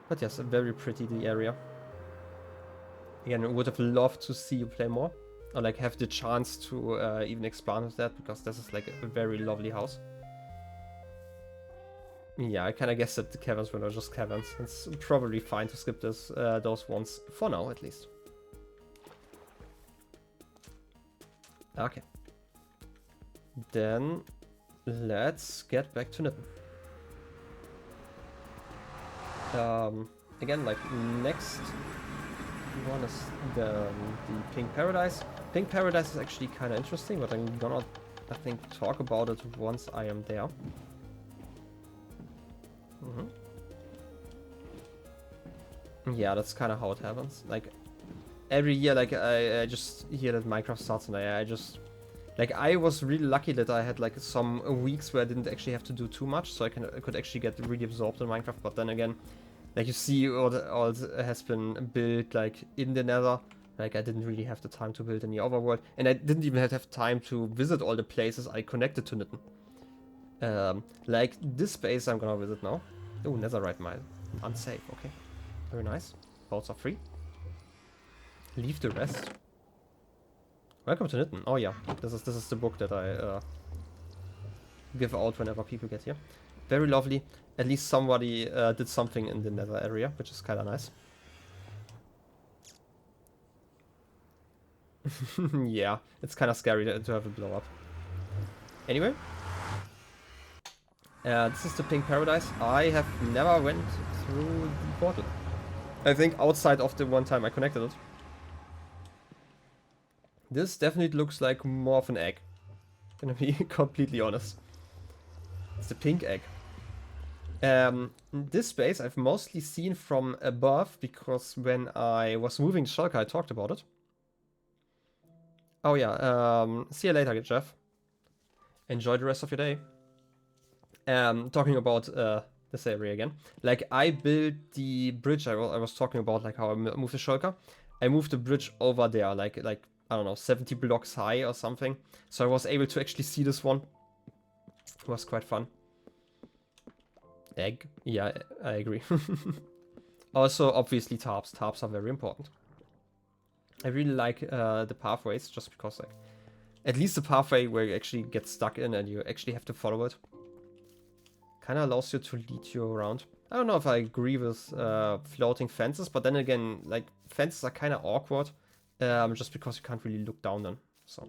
But yes, very pretty, the area. Again, I would have loved to see you play more. Or like have the chance to even expand with that, because this is like a very lovely house. Yeah, I kind of guessed that the caverns were not just caverns. It's probably fine to skip those ones, for now at least. Okay. Then let's get back to Nitten. Again, like next one is the Pink Paradise. Pink Paradise is actually kind of interesting, but I'm gonna, I think, talk about it once I am there. Yeah, that's kind of how it happens. Like every year, like I just hear that Minecraft starts, and I just like, I was really lucky that I had like some weeks where I didn't actually have to do too much, so I could actually get really absorbed in Minecraft. But then again, like you see, all has been built like in the Nether. Like I didn't really have the time to build any overworld, and I didn't even have time to visit all the places I connected to Nitten. Like this space I'm gonna visit now. Oh, Netherite mine. Unsafe, okay. Very nice. Boats are free. Leave the rest. Welcome to Nitten. Oh yeah, this is the book that I give out whenever people get here. Very lovely. At least somebody did something in the Nether area, which is kind of nice. Yeah, it's kind of scary to have it blow up. Anyway, this is the Pink Paradise. I have never went through the portal. I think outside of the one time I connected it. This definitely looks like more of an egg. Gonna be completely honest. It's the pink egg. This space I've mostly seen from above, because when I was moving Shulker I talked about it. Oh yeah, see you later, Jeff. Enjoy the rest of your day. Talking about this area again. Like I built the bridge I was talking about, like how I moved the Shulker. I moved the bridge over there, like I I don't know, 70 blocks high or something. So I was able to actually see this one. It was quite fun. Egg? Yeah, I agree. Also, obviously tarps. Tarps are very important. I really like the pathways, just because like, at least the pathway where you actually get stuck in and you actually have to follow it. Kind of allows you to lead you around. I don't know if I agree with floating fences, but then again, like, fences are kind of awkward. Just because you can't really look down them. So,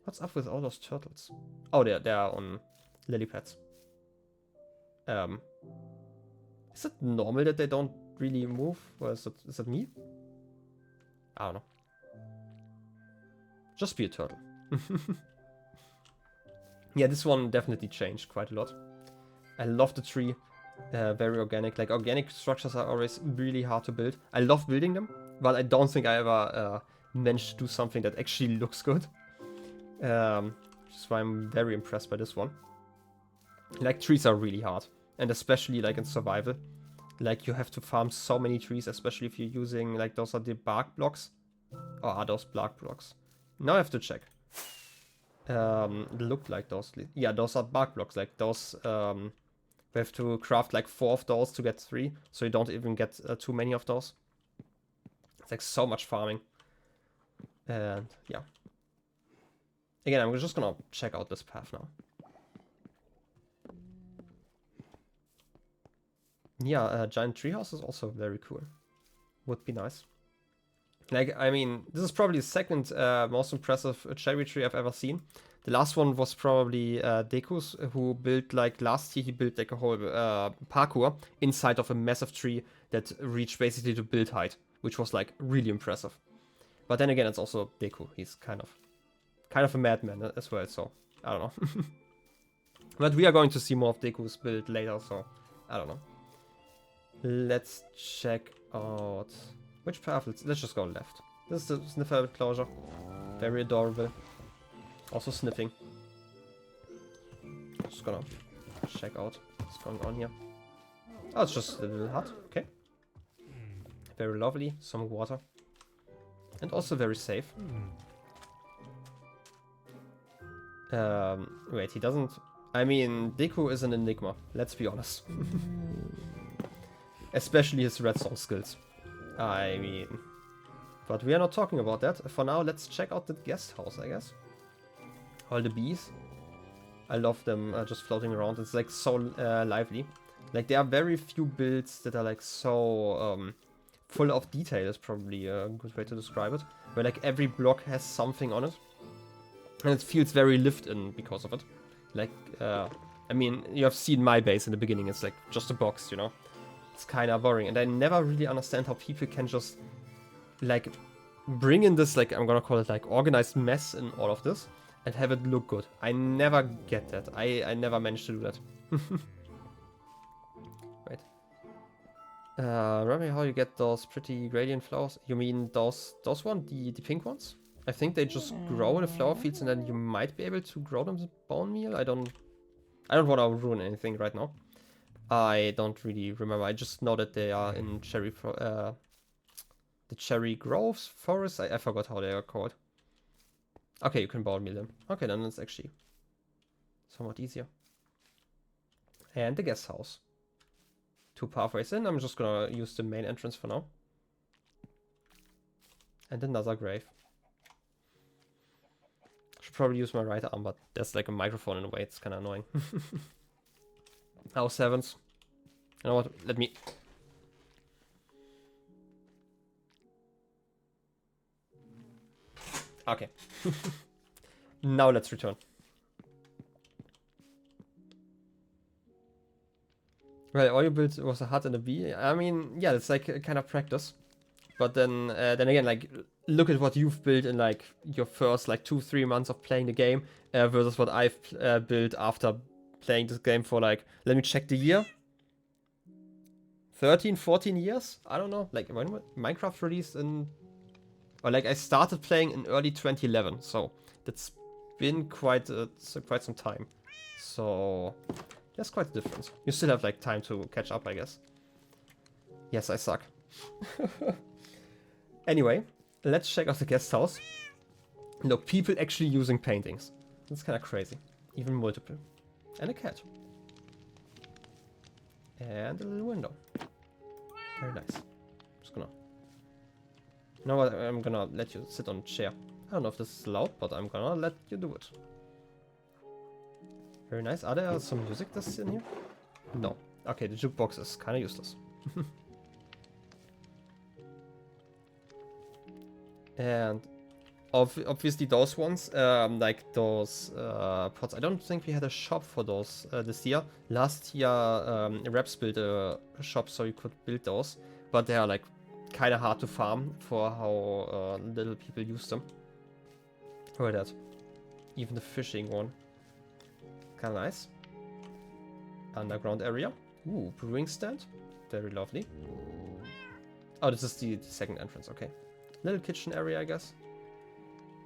what's up with all those turtles? Oh, they are on lily pads. Is it normal that they don't really move? Or is it me? I don't know. Just be a turtle. Yeah, this one definitely changed quite a lot. I love the tree. Very organic. Like, organic structures are always really hard to build. I love building them, but I don't think I ever managed to do something that actually looks good. Which is why I'm very impressed by this one. Like, trees are really hard. And especially, like, in survival. Like, you have to farm so many trees, especially if you're using, like, those are the bark blocks. Or are those bark blocks? Now I have to check. Look like those. Yeah, those are bark blocks. Like, those, we have to craft, like, 4 of those to get 3. So you don't even get too many of those. It's, like, so much farming. And, yeah. Again, I'm just gonna check out this path now. Yeah, giant treehouse is also very cool. Would be nice. Like, I mean, this is probably the second most impressive cherry tree I've ever seen. The last one was probably Dekus, who built, like, last year he built, like, a whole parkour inside of a massive tree that reached basically to build height, which was, like, really impressive. But then again, it's also Deku. He's kind of a madman as well, so I don't know. But we are going to see more of Deku's build later, so I don't know. Let's check out which path. Let's just go left. This is the sniffer enclosure. Very adorable. Also sniffing. Just gonna check out what's going on here. Oh, it's just a little hut. Okay. Very lovely. Some water. And also very safe. Wait, he doesn't... I mean, Deku is an enigma. Let's be honest. Especially his redstone skills. I mean... But we are not talking about that. For now, let's check out the guest house, I guess. All the bees. I love them just floating around. It's like so lively. Like, there are very few builds that are like so full of detail is probably a good way to describe it. Where like every block has something on it. And it feels very lived in because of it. Like, I mean, you have seen my base in the beginning. It's like just a box, you know. It's kind of boring. And I never really understand how people can just like bring in this, like, I'm gonna call it like organized mess in all of this. And have it look good. I never get that. I never managed to do that. Right. Remember how you get those pretty gradient flowers? You mean those ones? The pink ones? I think they just grow in the flower fields and then you might be able to grow them with bone meal. I don't want to ruin anything right now. I don't really remember. I just know that they are in the cherry groves forest. I forgot how they are called. Okay, you can bone meal them. Okay, then it's actually somewhat easier. And the guest house. 2 pathways in. I'm just gonna use the main entrance for now. And another grave. Should probably use my right arm, but there's like a microphone in the way. It's kind of annoying. House 7s. You know what? Let me... Okay. Now let's return. Well, all you built was a hut and a bee. I mean, yeah, it's like a kind of practice. But then again, like, look at what you've built in like your first like 2-3 months of playing the game versus what I've built after playing this game for like, let me check the year. 13-14 years? I don't know. Like, when Minecraft released in... Or like I started playing in early 2011, so that's been quite some time. So there's quite a difference. You still have like time to catch up, I guess. Yes, I suck. Anyway, let's check out the guest house. Look, people actually using paintings. That's kind of crazy. Even multiple. And a cat. And a little window. Very nice. Just gonna... You know what? I'm gonna let you sit on a chair. I don't know if this is loud, but I'm gonna let you do it. Very nice. Are there some music that's in here? No. Okay, the jukebox is kind of useless. And obviously those ones, like those pots. I don't think we had a shop for those this year. Last year, Reps built a shop so you could build those, but they are like kind of hard to farm for how little people use them. Look at that. Even the fishing one. Kind of nice. Underground area. Ooh, brewing stand. Very lovely. Oh, this is the second entrance. Okay. Little kitchen area, I guess.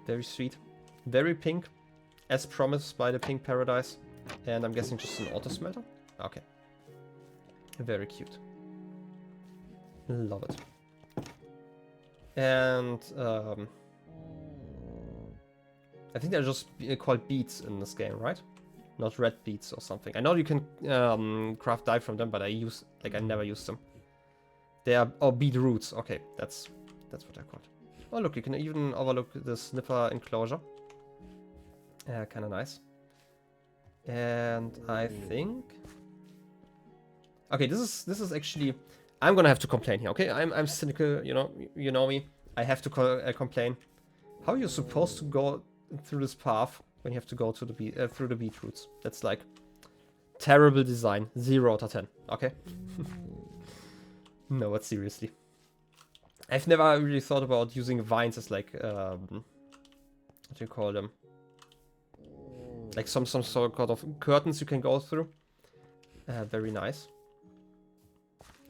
Very sweet. Very pink. As promised by the Pink Paradise. And I'm guessing just an auto smelter. Okay. Very cute. Love it. And I think they're just called beets in this game, right? Not red beets or something. I know you can craft dye from them, but I never use them. They are beet roots. Okay, that's what they're called. Oh look, you can even overlook the sniffer enclosure. Kind of nice. And I think... Okay, this is actually... I'm gonna have to complain here, okay? I'm cynical, you know me. I have to complain. How are you supposed to go through this path when you have to go to the through the beetroots? That's like terrible design. 0 out of 10. Okay. No, but seriously, I've never really thought about using vines as like what do you call them? Like some sort of curtains you can go through. Very nice.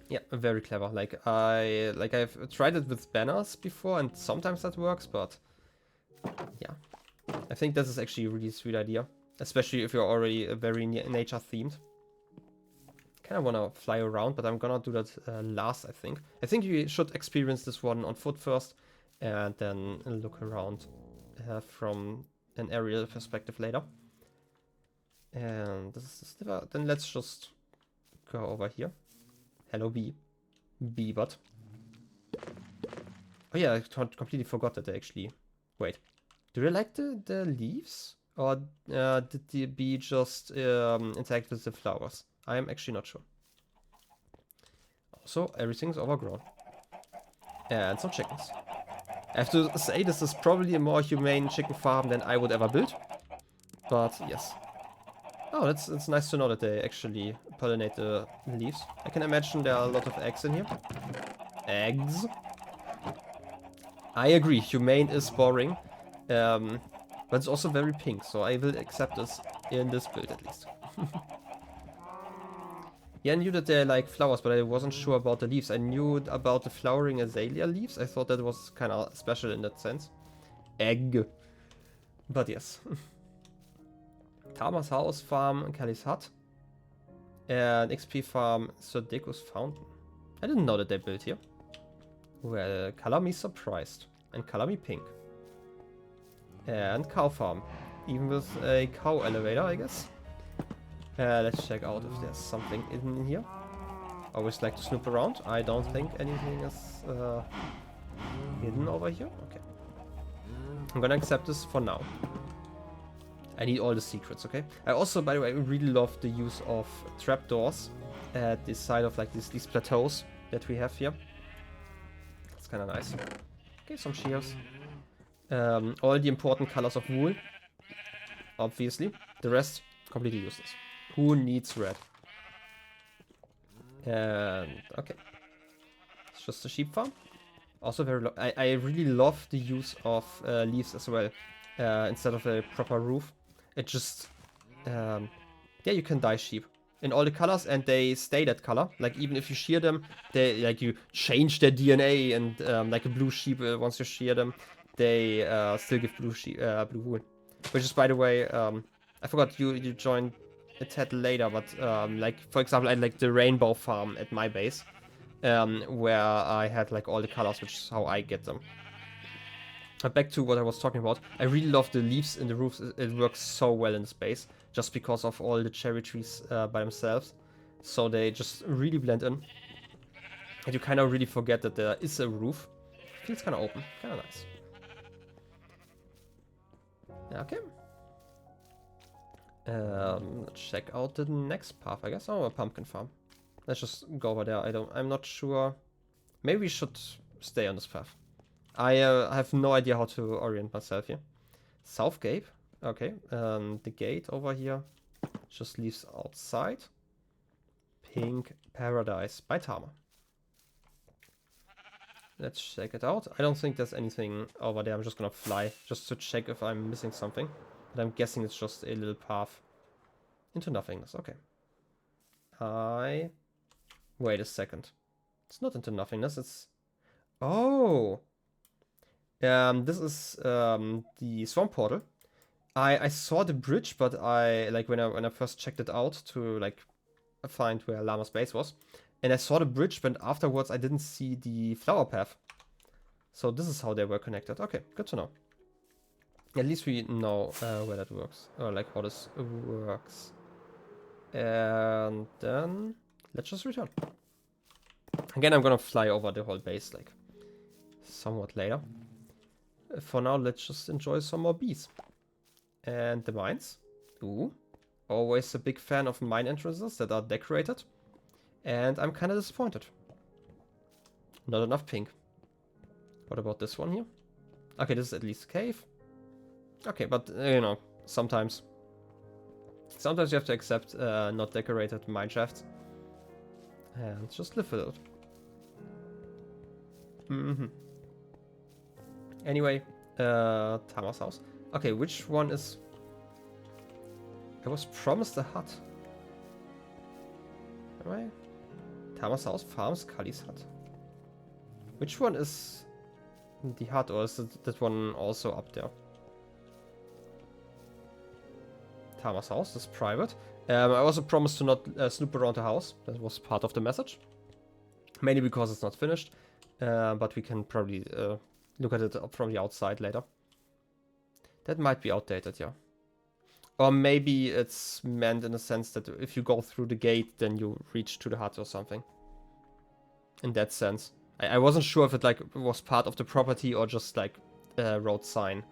Yeah, very clever. Like I've tried it with banners before, and sometimes that works, but yeah. I think this is actually a really sweet idea, especially if you're already very nature themed. Kind of want to fly around, but I'm gonna do that last, I think. I think you should experience this one on foot first, and then look around from an aerial perspective later. And this is the sliver. Then let's just go over here. Hello, bee. Bee butt. Oh yeah, I completely forgot that they actually... Wait. Do they like the leaves? Or did the bee just interact with the flowers? I am actually not sure. Also, everything's overgrown. And some chickens. I have to say, this is probably a more humane chicken farm than I would ever build. But yes. Oh, it's nice to know that they actually pollinate the leaves. I can imagine there are a lot of eggs in here. Eggs. I agree, humane is boring. But it's also very pink, so I will accept this in this build at least. Yeah, I knew that they like flowers, but I wasn't sure about the leaves. I knew about the flowering azalea leaves. I thought that was kind of special in that sense. Egg. But yes. Tama's house, farm, Kelly's hut. And XP farm, Sir Deco's fountain. I didn't know that they built here. Well, color me surprised. And color me pink. And cow farm. Even with a cow elevator, I guess. Let's check out if there's something in here. Always like to snoop around. I don't think anything is hidden over here. Okay. I'm gonna accept this for now. I need all the secrets, okay? I also, by the way, really love the use of trapdoors at the side of like these plateaus that we have here. That's kind of nice. Okay, some shears. All the important colors of wool. Obviously. The rest, completely useless. Who needs red? And, okay. It's just a sheep farm. Also very I really love the use of leaves as well. Instead of a proper roof. It just... yeah, you can dye sheep in all the colors and they stay that color. Like even if you shear them, they like you change their DNA and like a blue sheep, once you shear them, they still give blue wool. Which is, by the way, I forgot you joined a tad later, but like for example, I had like the rainbow farm at my base, where I had like all the colors, which is how I get them. Back to what I was talking about. I really love the leaves in the roofs. It works so well in space, just because of all the cherry trees by themselves. So they just really blend in. And you kind of really forget that there is a roof. Feels kind of open, kind of nice. Okay. Let's check out the next path, I guess. Oh, a pumpkin farm. Let's just go over there. I'm not sure. Maybe we should stay on this path. I have no idea how to orient myself here. South gate. Okay. The gate over here just leaves outside. Pink Paradise by Tama. Let's check it out. I don't think there's anything over there. I'm just gonna fly just to check if I'm missing something. But I'm guessing it's just a little path into nothingness. Okay. Wait a second. It's not into nothingness. It's... Oh! This is the swamp portal. I saw the bridge, but when I first checked it out to like find where Llama's base was, and I saw the bridge, but afterwards I didn't see the flower path. So this is how they were connected. Okay, good to know. At least we know where that works, or like how this works. And then let's just return. Again, I'm gonna fly over the whole base like somewhat later. For now, let's just enjoy some more bees. And the mines. Ooh. Always a big fan of mine entrances that are decorated. And I'm kind of disappointed. Not enough pink. What about this one here? Okay, this is at least a cave. Okay, but you know, sometimes you have to accept not decorated mine shafts. And just live with it. Anyway, Tama's house. Okay, which one is... I was promised a hut. Am I? Tama's house, farms, Kali's hut. Which one is the hut, or is it that one also up there? Tama's house is private. I also promised to not snoop around the house. That was part of the message. Mainly because it's not finished. But we can probably look at it from the outside later. That might be outdated, yeah. Or maybe it's meant in the sense that if you go through the gate, then you reach to the hut or something. In that sense. I wasn't sure if it like was part of the property or just like a road sign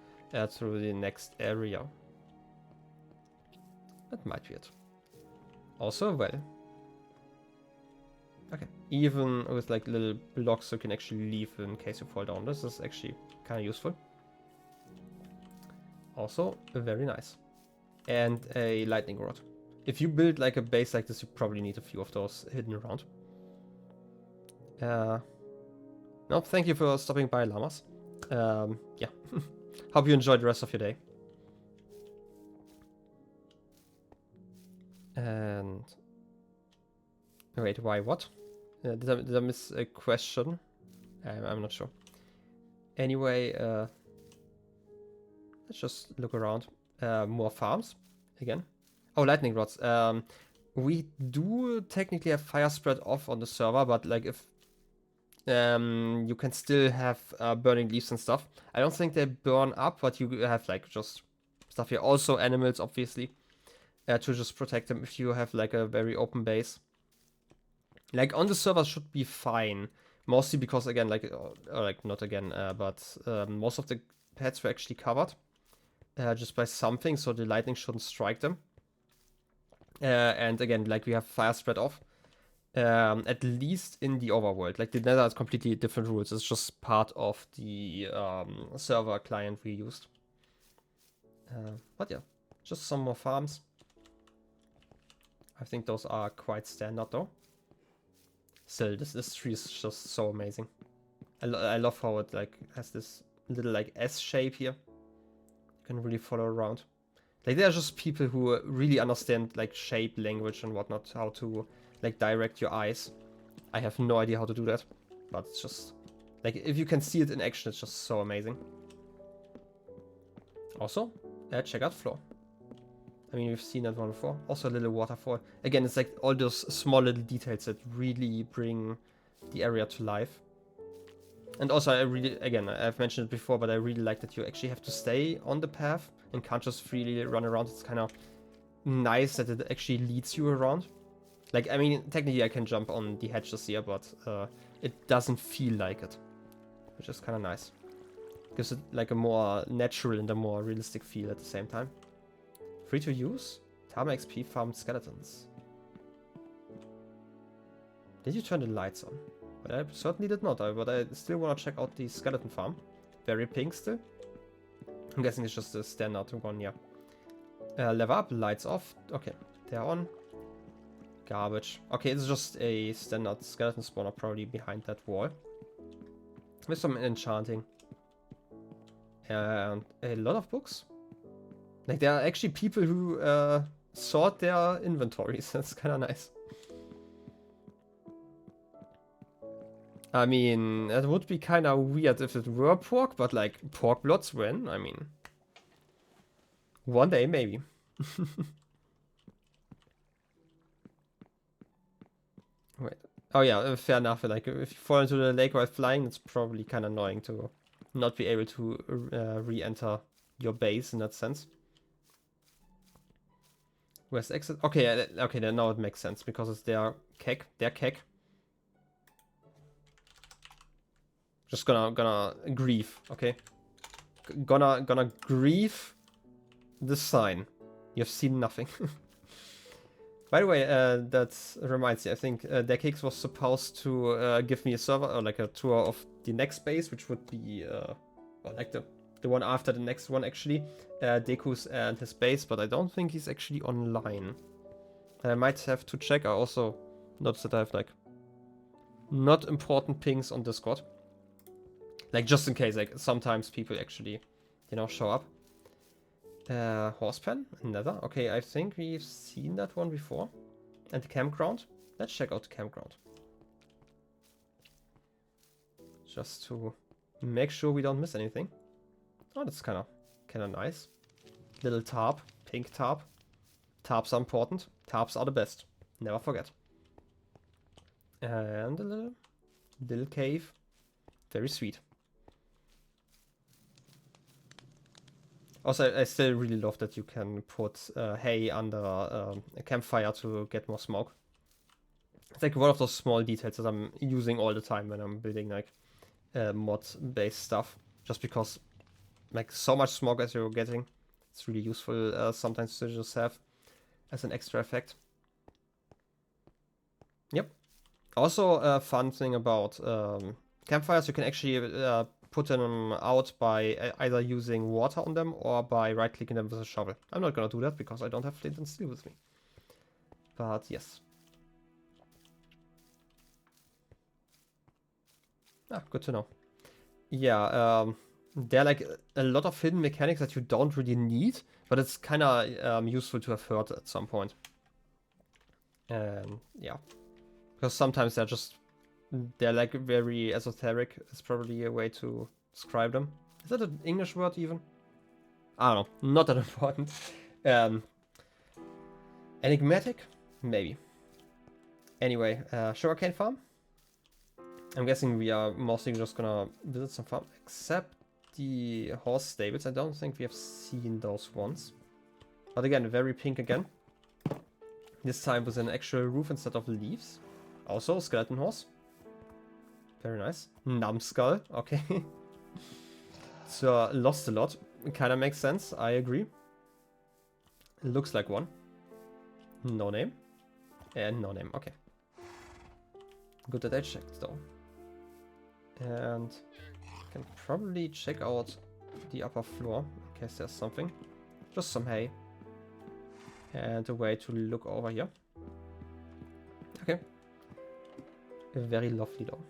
through the next area. That might be it. Also, well. Okay. Even with like little blocks you can actually leave in case you fall down. This is actually kind of useful. Also, very nice. And a lightning rod. If you build like a base like this, you probably need a few of those hidden around. No, thank you for stopping by, llamas. Yeah. Hope you enjoyed the rest of your day. And... Wait, why what? Did I miss a question? I'm not sure. Anyway, let's just look around. More farms, again. Oh, lightning rods. We do technically have fire spread off on the server, but like if you can still have burning leaves and stuff. I don't think they burn up, but you have like just stuff here. Also animals, obviously, to just protect them if you have like a very open base. Like on the server should be fine, mostly because again, like not again, but most of the pets were actually covered just by something, so the lightning shouldn't strike them. And again, like we have fire spread off, at least in the overworld. Like the Nether has completely different rules. It's just part of the server client we used. But yeah, just some more farms. I think those are quite standard though. Still, this tree is just so amazing. I love how it like has this little like S shape here. You can really follow around. Like there are just people who really understand like shape, language and whatnot, how to like direct your eyes. I have no idea how to do that, but it's just like if you can see it in action, it's just so amazing. Also, check out floor. I mean, we've seen that one before. Also a little waterfall. Again, it's like all those small little details that really bring the area to life. And also, I really, again, I've mentioned it before, but I really like that you actually have to stay on the path and can't just freely run around. It's kind of nice that it actually leads you around. Like, I mean, technically I can jump on the hedges here, but it doesn't feel like it, which is kind of nice. Gives it like a more natural and a more realistic feel at the same time. Free to use? Tama XP farmed skeletons. Did you turn the lights on? But I certainly did not, but I still want to check out the skeleton farm. Very pink still. I'm guessing it's just a standard one, yeah. Level up, lights off. Okay, they're on. Garbage. Okay, it's just a standard skeleton spawner probably behind that wall. With some enchanting. And a lot of books. Like, there are actually people who sort their inventories. That's kind of nice. I mean, it would be kind of weird if it were pork, but like, pork bloods when? I mean, one day maybe. Wait. Oh yeah, fair enough. Like, if you fall into the lake while flying, it's probably kind of annoying to not be able to re-enter your base in that sense. Where's the exit? Okay, okay, then now it makes sense because it's their keg. Their keg. Just gonna grieve, okay? Gonna grieve the sign. You've seen nothing. By the way, that reminds me, I think derkeks was supposed to give me a server, or like a tour of the next base, which would be, well, like the one after the next one actually. Deku's and his base, but I don't think he's actually online. I might have to check. I also noticed that I have like not important pings on Discord. Like, just in case, like, sometimes people actually, you know, show up. Horse pen? Another? Okay, I think we've seen that one before. And the campground? Let's check out the campground. Just to make sure we don't miss anything. Oh, that's kind of nice. Little tarp. Pink tarp. Tarps are important. Tarps are the best. Never forget. And a little cave. Very sweet. Also, I still really love that you can put hay under a campfire to get more smoke. It's like one of those small details that I'm using all the time when I'm building like mod-based stuff. Just because like so much smoke as you're getting, it's really useful sometimes to just have as an extra effect. Yep. Also, a fun thing about campfires, you can actually put them out by either using water on them or by right-clicking them with a shovel. I'm not gonna do that because I don't have flint and steel with me. But yes. Ah, good to know. Yeah, there are like a lot of hidden mechanics that you don't really need, but it's kind of useful to have heard at some point. And yeah, because sometimes they're like very esoteric. It's probably a way to describe them. Is that an English word even? I don't know. Not that important. Enigmatic? Maybe. Anyway, sugarcane farm. I'm guessing we are mostly just gonna visit some farm, except the horse stables. I don't think we have seen those ones. But again, very pink again. This time with an actual roof instead of leaves. Also, skeleton horse. Very nice. Numbskull, okay. So, lost a lot. Kinda makes sense, I agree. Looks like one. No name. And no name, okay. Good that I checked though. And can probably check out the upper floor in case there's something. Just some hay. And a way to look over here. Okay. Very lovely though.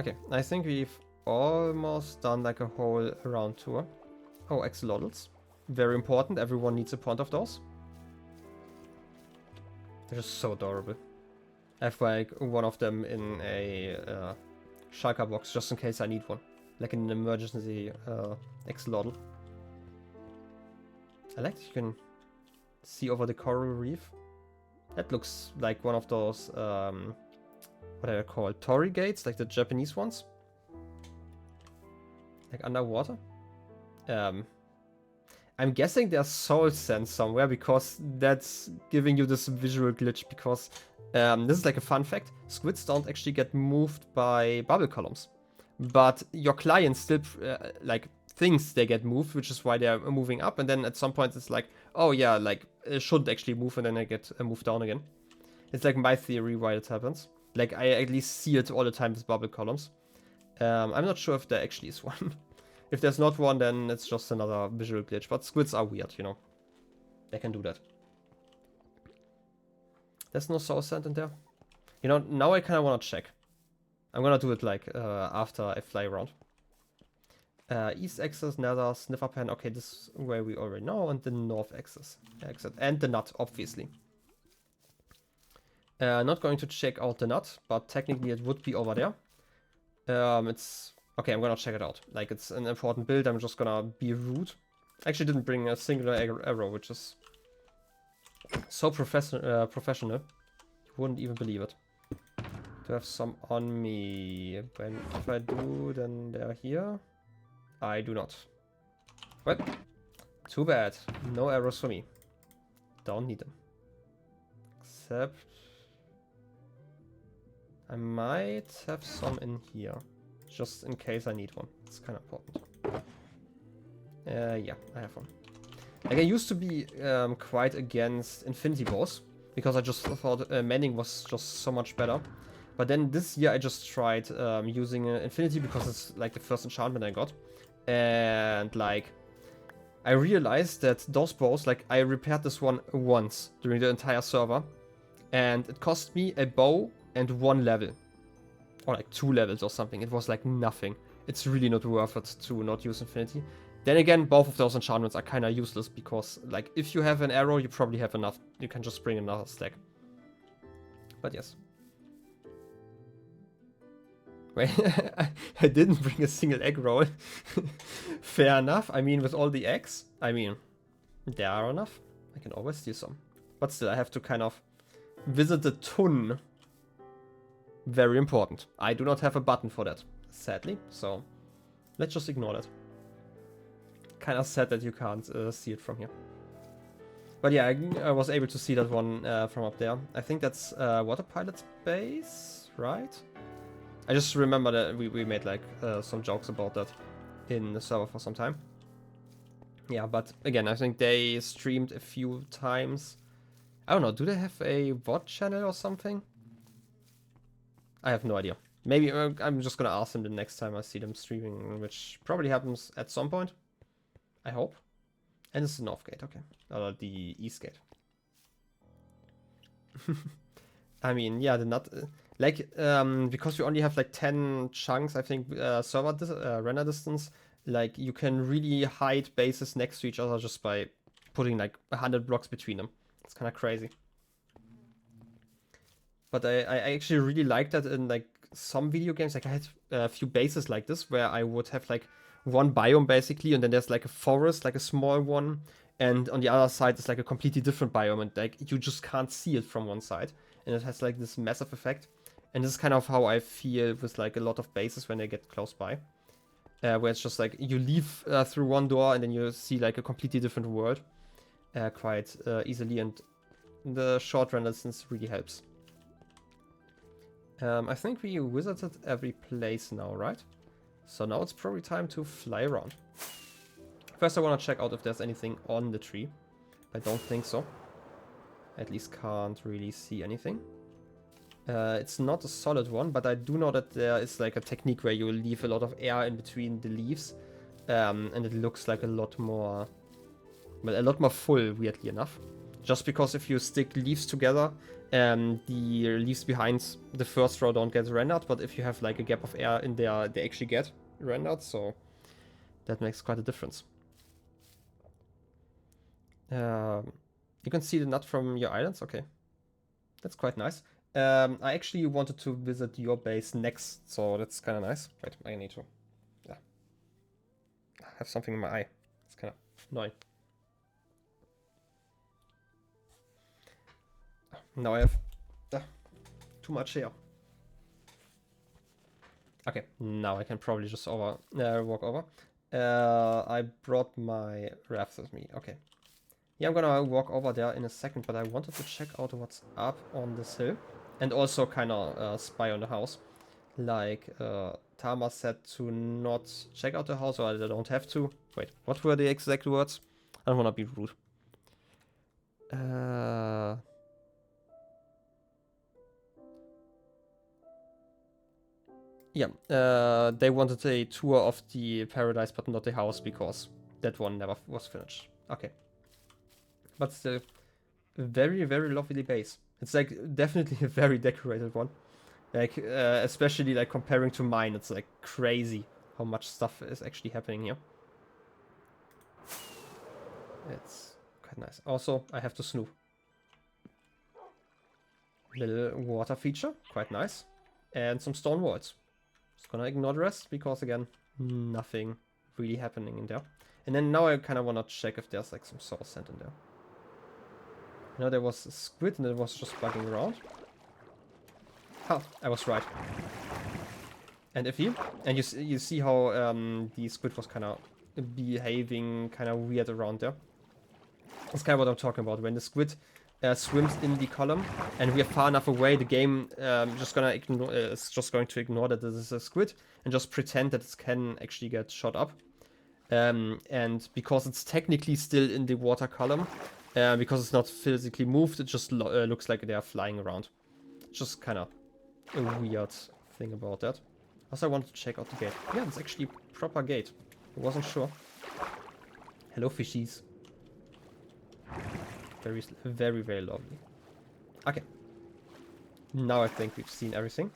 Okay, I think we've almost done like a whole around tour. Oh, axolotls. Very important, everyone needs a point of those. They're just so adorable. I have like one of them in a shulker box just in case I need one. Like an emergency axolotl. I like that you can see over the coral reef. That looks like one of those, what are they called? Torii gates, like the Japanese ones. Like underwater. I'm guessing there's soul sand somewhere because that's giving you this visual glitch because this is like a fun fact. Squids don't actually get moved by bubble columns. But your client still like thinks they get moved, which is why they're moving up. And then at some point it's like, oh yeah, like it shouldn't actually move and then they get moved down again. It's like my theory why it happens. Like I at least see it all the time with bubble columns. I'm not sure if there actually is one. If there's not one, then it's just another visual glitch. But squids are weird, you know. They can do that. There's no soul sand in there. You know, now I kind of want to check. I'm gonna do it like after I fly around. East axis, nether, sniffer pen. Okay, this is where we already know. And the north axis. Exit. And the nut, obviously. Not going to check out the nut, but technically it would be over there. It's... Okay, I'm gonna check it out. Like, it's an important build, I'm just gonna be rude. I actually didn't bring a singular arrow, which is so professional. You wouldn't even believe it. To have some on me. If I do, then they're here. I do not. Well, too bad. No arrows for me. Don't need them. Except... I might have some in here. Just in case I need one. It's kind of important. Yeah, I have one. Like, I used to be quite against infinity bows. Because I just thought manning was just so much better. But then this year I just tried using infinity because it's like the first enchantment I got. And like, I realized that those bows, like I repaired this one once during the entire server. And it cost me a bow and 1 level. Or like 2 levels or something. It was like nothing. It's really not worth it to not use infinity. Then again, both of those enchantments are kind of useless because like if you have an arrow, you probably have enough. You can just bring another stack. But yes. Wait, I didn't bring a single egg roll. Fair enough. I mean, with all the eggs, I mean, there are enough. I can always steal some. But still, I have to kind of visit the tun. Very important. I do not have a button for that, sadly. So, let's just ignore that. Kind of sad that you can't see it from here. But yeah, I was able to see that one from up there. I think that's Water Pilot's base, right? I just remember that we made like some jokes about that in the server for some time. Yeah, but again, I think they streamed a few times. I don't know, do they have a VOD channel or something? I have no idea. Maybe I'm just gonna ask them the next time I see them streaming, which probably happens at some point. I hope. And it's the north gate, okay. Or the east gate. I mean, yeah, the nut... Like, because we only have like 10 chunks, I think, server render distance, like, you can really hide bases next to each other just by putting like 100 blocks between them. It's kind of crazy. But I actually really like that in like some video games. Like I had a few bases like this where I would have like one biome basically, and then there's like a forest, like a small one, and on the other side is like a completely different biome, and like you just can't see it from one side, and it has like this massive effect. And this is kind of how I feel with like a lot of bases when they get close by, where it's just like you leave through one door and then you see like a completely different world quite easily, and the short render distance really helps. I think we visited every place now, right? So now it's probably time to fly around. First I want to check out if there's anything on the tree. I don't think so. At least can't really see anything. It's not a solid one, but I do know that there is like a technique where you leave a lot of air in between the leaves. And it looks like a lot more... Well, a lot more full, weirdly enough. Just because if you stick leaves together, the leaves behind the first row don't get rendered, but if you have like a gap of air in there, they actually get rendered, so that makes quite a difference. You can see the nut from your islands, okay. That's quite nice. I actually wanted to visit your base next, so that's kind of nice. Wait, I need to have something in my eye. It's kind of annoying. Now I have too much here. Okay, now I can probably just walk over. I brought my rafts with me. Okay. Yeah, I'm gonna walk over there in a second, but I wanted to check out what's up on this hill. And also kind of spy on the house. Like, Tama said to not check out the house, or I don't have to. Wait, what were the exact words? I don't wanna be rude. Yeah, they wanted a tour of the paradise, but not the house, because that one never was finished. Okay. But still, very, very lovely base. It's like definitely a very decorated one. Like, especially like comparing to mine, it's like crazy how much stuff is actually happening here. It's quite nice. Also, I have to snoop. Little water feature, quite nice. And some stone walls. Just gonna ignore the rest because again, nothing really happening in there. And then now I kind of want to check if there's like some soul sand in there. You know, there was a squid and it was just bugging around. Ha, I was right. And iffy. And you see how the squid was kind of behaving kind of weird around there. That's kind of what I'm talking about. When the squid swims in the column and we are far enough away, the game just gonna ignore. It's just going to ignore that this is a squid and just pretend that it can actually get shot up. And because it's technically still in the water column, because it's not physically moved, it just looks like they are flying around. Just kind of a weird thing about that. Also, I wanted to check out the gate. Yeah, it's actually a proper gate. I wasn't sure. Hello, fishies. Very, very, very lovely. Okay. Now I think we've seen everything.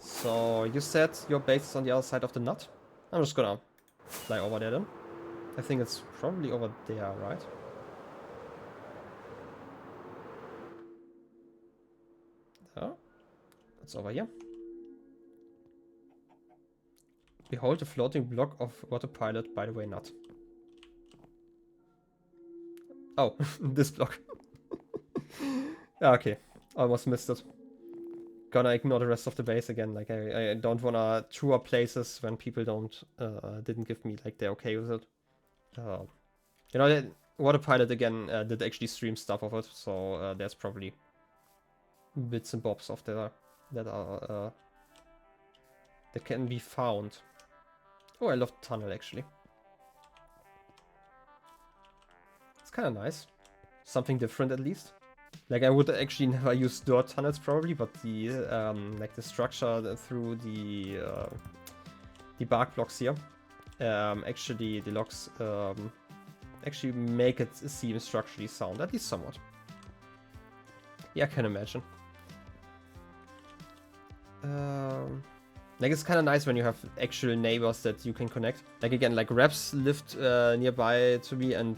So, you said your base is on the other side of the nut. I'm just gonna fly over there then. I think it's probably over there, right? Oh, it's over here. Behold the floating block of autopilot, by the way, not. Oh, this block. Okay, almost missed it. Gonna ignore the rest of the base again. Like I don't wanna tour places when people didn't give me like they're okay with it. You know, autopilot again did actually stream stuff of it, so there's probably bits and bobs of that can be found. Oh, I love the tunnel actually. It's kind of nice. Something different at least. Like I would actually never use dirt tunnels probably, but the like the structure through the bark blocks here, actually the logs actually make it seem structurally sound, at least somewhat. Yeah, I can imagine. Like it's kind of nice when you have actual neighbors that you can connect. Like again, like Raps lived nearby to me, and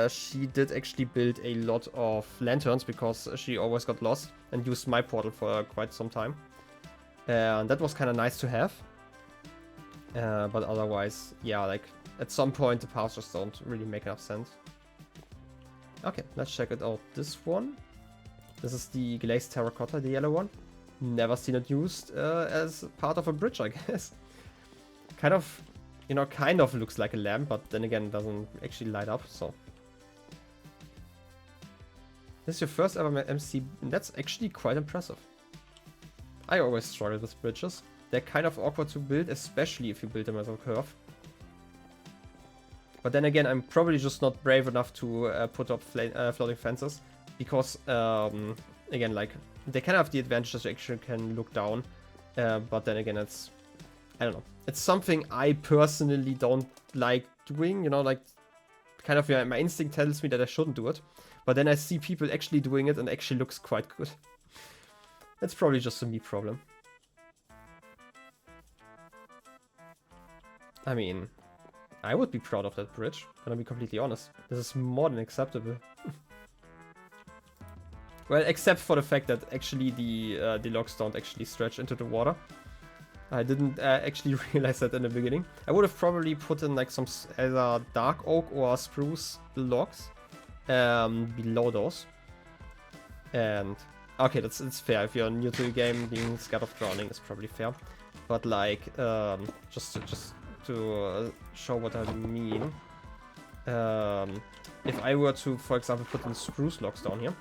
she did actually build a lot of lanterns because she always got lost and used my portal for quite some time. And that was kind of nice to have. But otherwise, yeah, like at some point the paths just don't really make enough sense. Okay, let's check it out. This one. This is the glazed terracotta, the yellow one. Never seen it used as part of a bridge, I guess. Kind of, you know, kind of looks like a lamp, but then again, it doesn't actually light up, so. This is your first ever MC. That's actually quite impressive. I always struggle with bridges. They're kind of awkward to build, especially if you build them as a curve. But then again, I'm probably just not brave enough to put up floating fences, because, again, like, they kind of have the advantage that you actually can look down, but then again, it's, I don't know. It's something I personally don't like doing, you know, like, kind of, yeah, my instinct tells me that I shouldn't do it, but then I see people actually doing it and it actually looks quite good. That's probably just a me problem. I mean, I would be proud of that bridge, gonna be completely honest. This is more than acceptable. Well, except for the fact that actually the logs don't actually stretch into the water. I didn't actually realize that in the beginning. I would have probably put in like some either dark oak or spruce logs below those. And Okay, it's fair. If you're new to the game, being scared of drowning is probably fair. But like, just to show what I mean, if I were to, for example, put in spruce logs down here,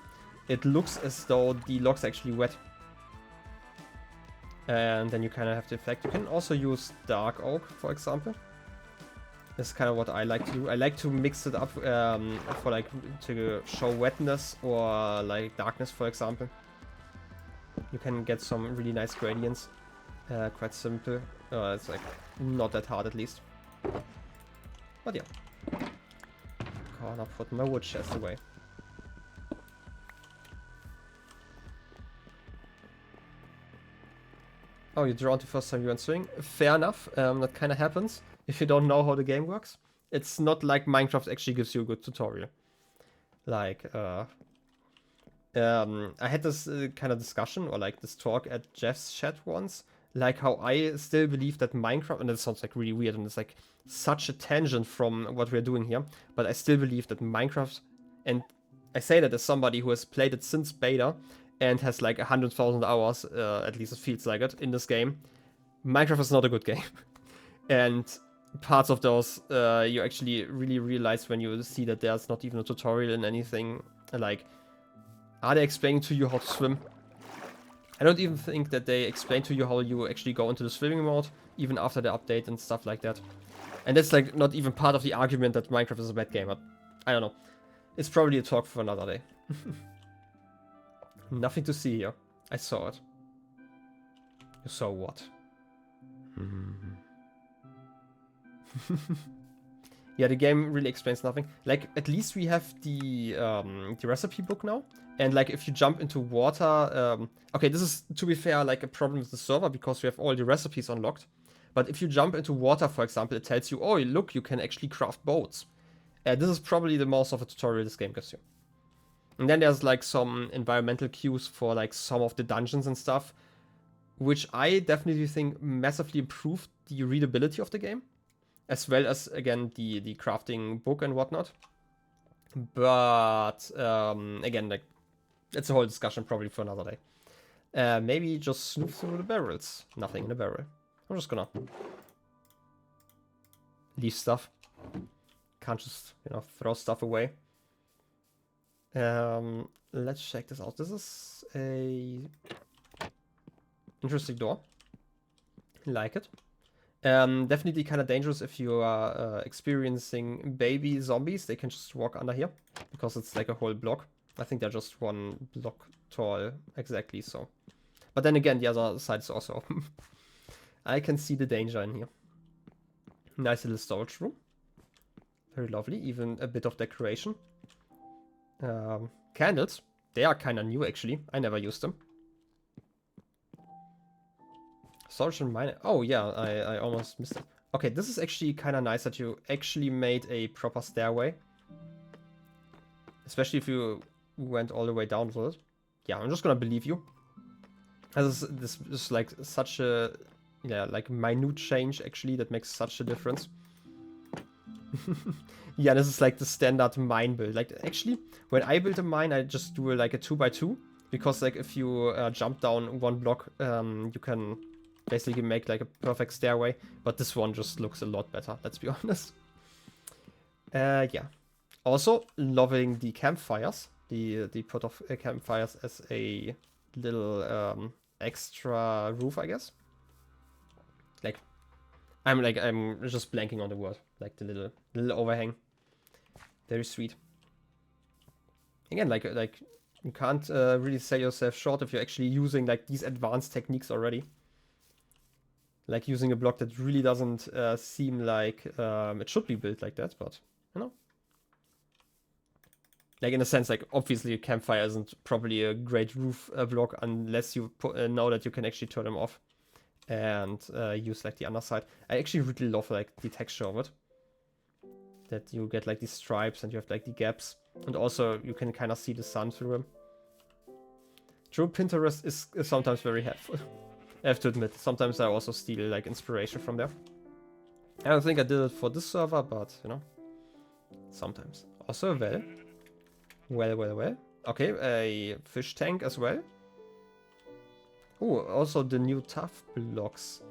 it looks as though the logs are actually wet. And then you kind of have the effect. You can also use dark oak, for example. That's kind of what I like to do. I like to mix it up for like to show wetness or like darkness, for example. You can get some really nice gradients. Quite simple. It's like not that hard at least. But yeah. Gonna put my wood chest away. Oh, you're drawn to first time you went swimming? Fair enough. That kind of happens if you don't know how the game works. It's not like Minecraft actually gives you a good tutorial. Like, I had this kind of discussion or like this talk at Jeff's chat once. Like how I still believe that Minecraft, and it sounds like really weird and it's like such a tangent from what we're doing here, but I still believe that Minecraft, and I say that as somebody who has played it since beta and has like 100,000 hours, at least it feels like it, in this game, Minecraft is not a good game. And parts of those you actually really realize when you see that there's not even a tutorial in anything. Like, are they explaining to you how to swim? I don't even think that they explain to you how you actually go into the swimming mode, even after the update and stuff like that. And that's like not even part of the argument that Minecraft is a bad game, but I don't know. It's probably a talk for another day. Nothing to see here. I saw it. You saw what? Yeah, the game really explains nothing. Like, at least we have the recipe book now. And like, if you jump into water, okay, this is, to be fair, like a problem with the server because we have all the recipes unlocked. But if you jump into water, for example, it tells you, oh, look, you can actually craft boats. This is probably the most of a tutorial this game gives you. And then there's like some environmental cues for like some of the dungeons and stuff, which I definitely think massively improved the readability of the game, as well as, again, the crafting book and whatnot. But again, like, it's a whole discussion probably for another day. Maybe just snoop through the barrels. Nothing in the barrel. I'm just gonna leave stuff. Can't just, you know, throw stuff away. Let's check this out. This is a interesting door. Like it. Definitely kind of dangerous if you are experiencing baby zombies. They can just walk under here because it's like a whole block. I think they're just one block tall, exactly so. But then again, the other side is also open. I can see the danger in here. Nice little storage room. Very lovely, even a bit of decoration. Candles. They are kind of new, actually. I never used them. Storage and mine. Oh, yeah, I almost missed it. Okay, this is actually kind of nice that you actually made a proper stairway. Especially if you went all the way down with it. Yeah, I'm just gonna believe you. This is like such a, yeah, like minute change actually that makes such a difference. Yeah, this is like the standard mine build. Like, actually, when I build a mine, I just do like a 2x2. Because like if you jump down one block, you can basically make like a perfect stairway. But this one just looks a lot better, let's be honest. Yeah. Also, loving the campfires. The put of campfires as a little extra roof, I guess. Like, I'm just blanking on the word. Like the little overhang. Very sweet. Again, like you can't really sell yourself short if you're actually using like these advanced techniques already. Like using a block that really doesn't seem like it should be built like that, but you know. Like, in a sense, like, obviously a campfire isn't probably a great roof block unless you know that you can actually turn them off and use like the underside. I actually really love like the texture of it. That you get like these stripes and you have like the gaps. And also you can kind of see the sun through them. True, Pinterest is sometimes very helpful. I have to admit, sometimes I also steal like inspiration from there. I don't think I did it for this server, but you know, sometimes. Also a well. Well. Okay, a fish tank as well. Oh, also the new tough blocks.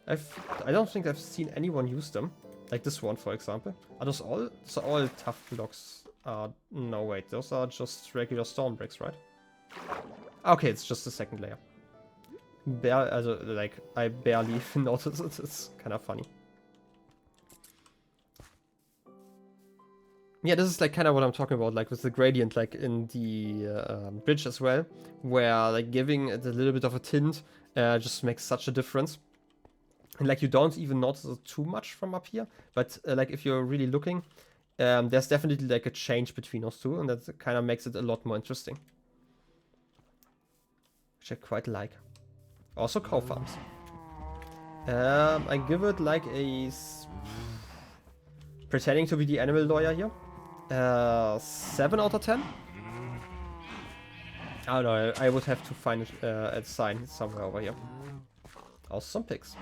I don't think I've seen anyone use them. Like this one, for example. Are those all? So all tough blocks are... No, wait. Those are just regular stone bricks, right? Okay, it's just the second layer. Like, I barely noticed it. It's kind of funny. Yeah, this is like kind of what I'm talking about, like with the gradient, like in the bridge as well, where like giving it a little bit of a tint just makes such a difference. And like you don't even notice it too much from up here, but like if you're really looking, there's definitely like a change between those two, and that kind of makes it a lot more interesting. Which I quite like. Also cow farms. I give it like a... Pretending to be the animal lawyer here. 7 out of 10? I don't know, I would have to find a sign somewhere over here. Also some pigs.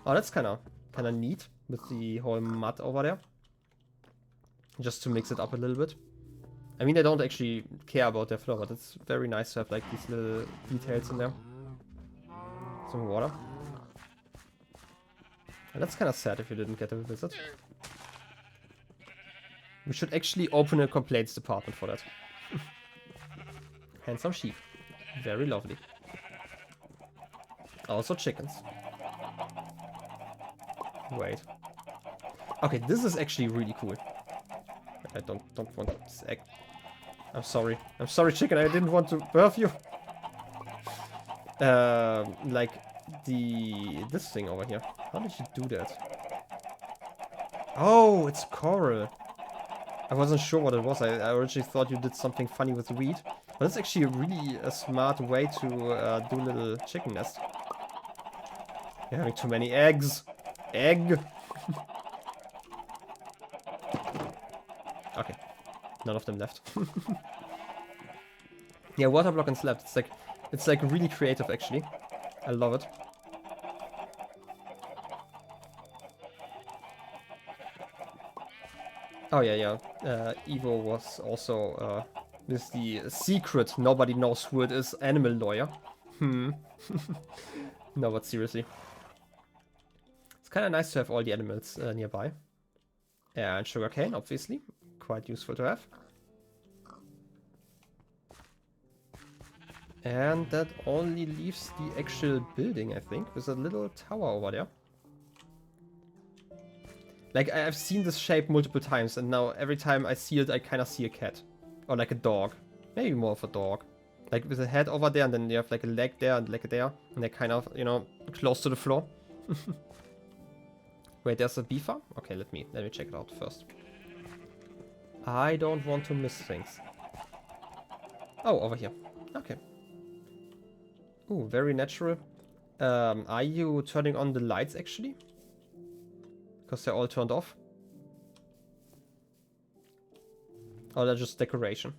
Oh, that's kind of neat with the whole mud over there. Just to mix it up a little bit. I mean, I don't actually care about their floor, but it's very nice to have like these little details in there. Some water. And that's kind of sad if you didn't get a visit. We should actually open a complaints department for that. And some sheep. Very lovely. Also chickens. Wait. Okay, this is actually really cool. I don't want this egg. I'm sorry. I'm sorry, chicken. I didn't want to birth you. Like this thing over here. How did you do that? Oh, it's coral. I wasn't sure what it was. I originally thought you did something funny with wheat. But it's actually really a smart way to do a little chicken nest. You're having too many eggs. Egg. Okay. None of them left. Yeah, water block and slab. It's like really creative actually. I love it. Oh yeah. Evo was also with the secret, nobody knows who it is, animal lawyer. No, but seriously. It's kind of nice to have all the animals nearby. And sugarcane, obviously. Quite useful to have. And that only leaves the actual building, I think, with a little tower over there. Like, I've seen this shape multiple times, and now every time I see it, I kind of see a cat. Or like a dog. Maybe more of a dog. Like with a head over there, and then you have like a leg there and leg there. And they're kind of, you know, close to the floor. Wait, there's a bee farm? Okay, let me check it out first. I don't want to miss things. Oh, over here. Okay. Ooh, very natural. Are you turning on the lights actually? Because they're all turned off. Or they're just decoration.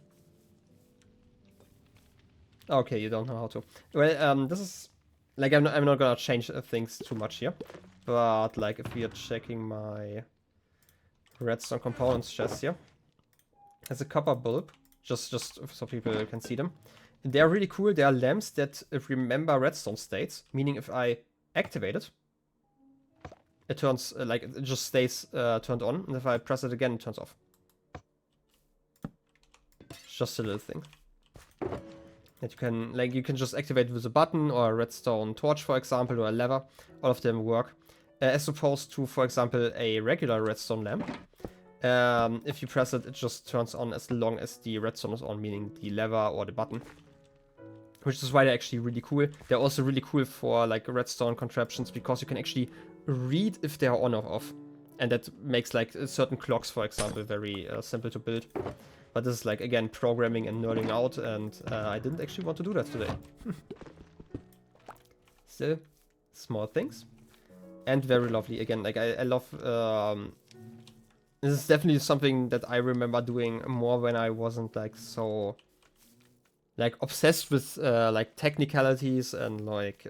Okay, you don't know how to. Well, this is... Like, I'm not gonna change things too much here. But, like, if we are checking my redstone components chest here. There's a copper bulb. Just so people can see them. They're really cool. They are lamps that remember redstone states. Meaning if I activate it, it turns, like, it just stays turned on. And if I press it again, it turns off. It's just a little thing. That you can, like, you can just activate with a button or a redstone torch, for example, or a lever. All of them work. As opposed to, for example, a regular redstone lamp. If you press it, it just turns on as long as the redstone is on, meaning the lever or the button. Which is why they're actually really cool. They're also really cool for, like, redstone contraptions, because you can actually read if they are on or off. And that makes, like, certain clocks, for example, very simple to build. But this is, like, again, programming and nerding out, and I didn't actually want to do that today. Still, small things. And very lovely. Again, like, I love... this is definitely something that I remember doing more when I wasn't, like, so... like, obsessed with, like, technicalities and, like,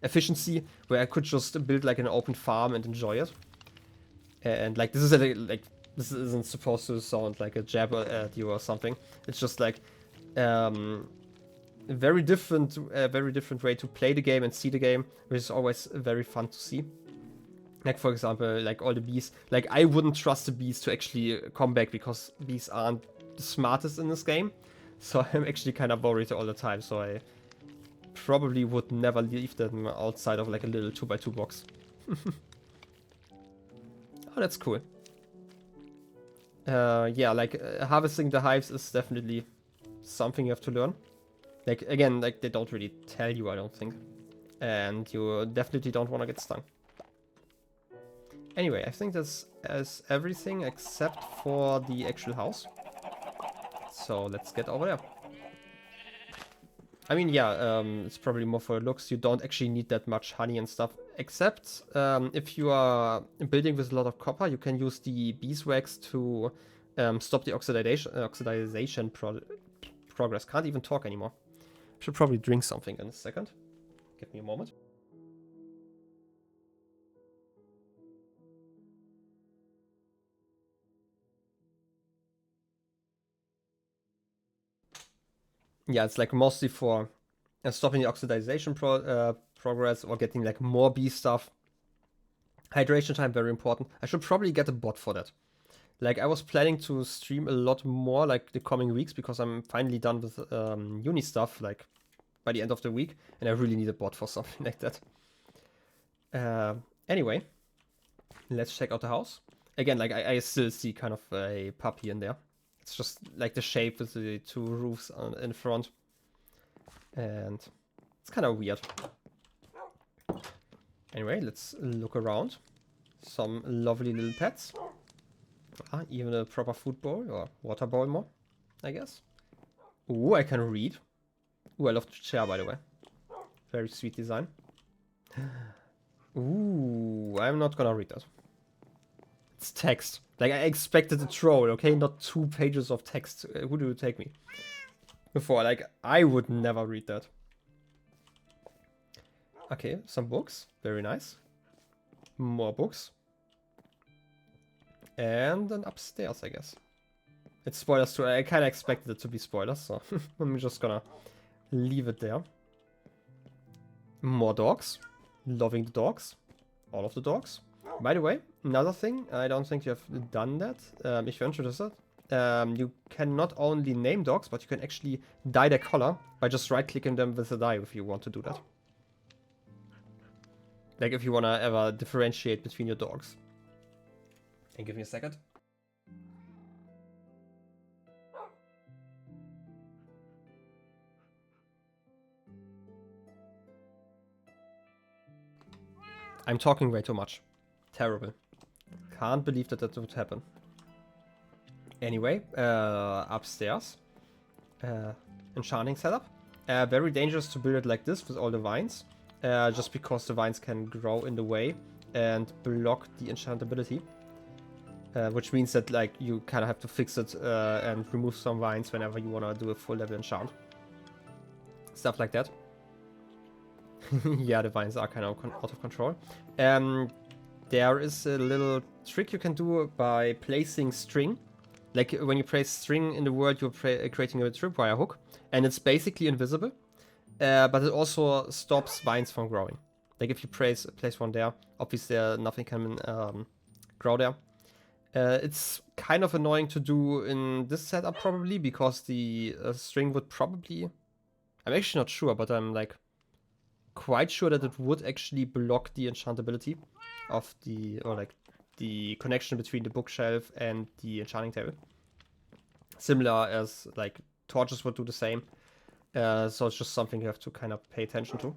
efficiency, where I could just build, like, an open farm and enjoy it. And, like, this is, like, this isn't supposed to sound like a jab at you or something. It's just, like, a very different way to play the game and see the game, which is always very fun to see. Like, for example, like all the bees. Like, I wouldn't trust the bees to actually come back because bees aren't the smartest in this game. So I'm actually kind of worried all the time. So I probably would never leave them outside of like a little 2x2 box. Oh, that's cool. Yeah, like harvesting the hives is definitely something you have to learn. Like, again, like they don't really tell you, I don't think. And you definitely don't want to get stung. Anyway, I think that's everything except for the actual house. So let's get over there. I mean, yeah, it's probably more for looks. You don't actually need that much honey and stuff. Except if you are building with a lot of copper, you can use the beeswax to stop the oxidization progress. Can't even talk anymore. Should probably drink something in a second. Give me a moment. Yeah, it's like mostly for stopping the oxidization progress or getting like more bee stuff. Hydration time, very important. I should probably get a bot for that. Like, I was planning to stream a lot more like the coming weeks because I'm finally done with uni stuff like by the end of the week, and I really need a bot for something like that. Anyway, let's check out the house. Again, like I still see kind of a puppy in there. It's just like the shape with the two roofs in front. And it's kind of weird. Anyway, let's look around. Some lovely little pets. Even a proper food bowl or water bowl more, I guess. Ooh, I can read. Ooh, I love the chair, by the way. Very sweet design. Ooh, I'm not gonna read that. It's text. Like, I expected a troll, okay? Not 2 pages of text. Who do you take me? Before, like, I would never read that. Okay, some books. Very nice. More books. And then upstairs, I guess. It's spoilers too. I kind of expected it to be spoilers, so I'm just gonna leave it there. More dogs. Loving the dogs. All of the dogs. By the way, another thing, I don't think you have done that. If you're interested, you can not only name dogs, but you can actually dye their color by just right-clicking them with a dye if you want to do that. Like if you want to ever differentiate between your dogs. And give me a second. I'm talking way too much. Terrible. Can't believe that would happen. Anyway, upstairs. Enchanting setup. Very dangerous to build it like this with all the vines. Just because the vines can grow in the way and block the enchantability. Which means that like you kind of have to fix it and remove some vines whenever you want to do a full level enchant. Stuff like that. Yeah, the vines are kind of out of control. There is a little trick you can do by placing string. Like when you place string in the world, you're creating a tripwire hook, and it's basically invisible. But it also stops vines from growing. Like if you place one there, obviously nothing can grow there. It's kind of annoying to do in this setup probably because the string would probably... I'm actually not sure, but I'm like quite sure that it would actually block the enchantability of the, or like the connection between the bookshelf and the enchanting table. Similar as like torches would do the same. So it's just something you have to kind of pay attention to.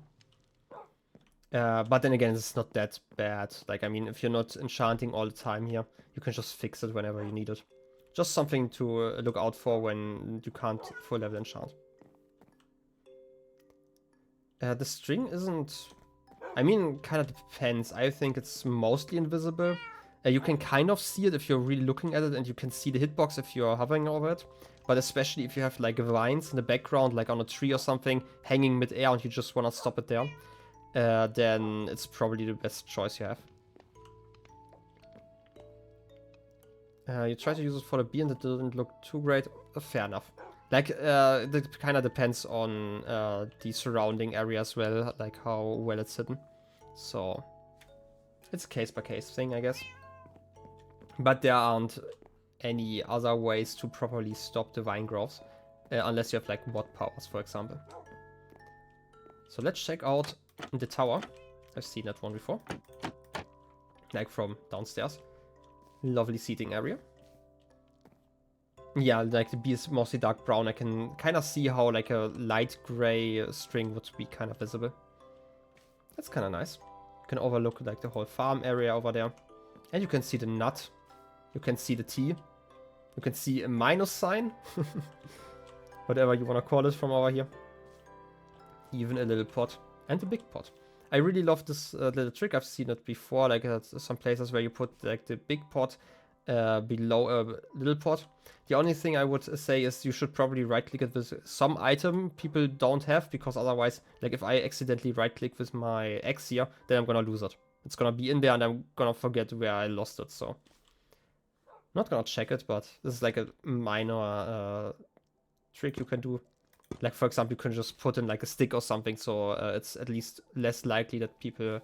But then again, it's not that bad. Like, I mean, if you're not enchanting all the time here, you can just fix it whenever you need it. Just something to look out for when you can't full level enchant. The string isn't... I mean, kind of depends. I think it's mostly invisible. You can kind of see it if you're really looking at it, and you can see the hitbox if you're hovering over it. But especially if you have like vines in the background, like on a tree or something, hanging mid-air and you just want to stop it there, then it's probably the best choice you have. You try to use it for the bee and it didn't look too great. Fair enough. Like, that kind of depends on the surrounding area as well, like how well it's hidden. So, it's a case-by-case thing, I guess. But there aren't any other ways to properly stop the vine growth, unless you have like mod powers, for example. So let's check out the tower. I've seen that one before. Like from downstairs. Lovely seating area. Yeah, like the bee is mostly dark brown. I can kind of see how like a light gray string would be kind of visible. That's kind of nice. You can overlook like the whole farm area over there. And you can see the nut. You can see the T. You can see a minus sign. Whatever you want to call it from over here. Even a little pot. And a big pot. I really love this little trick. I've seen it before. Like some places where you put like the big pot below a little pot. The only thing I would say is you should probably right click it with some item people don't have. Because otherwise, like if I accidentally right click with my X here, then I'm gonna lose it. It's gonna be in there and I'm gonna forget where I lost it. So not gonna check it, but this is like a minor trick you can do. Like for example, you can just put in like a stick or something, so it's at least less likely that people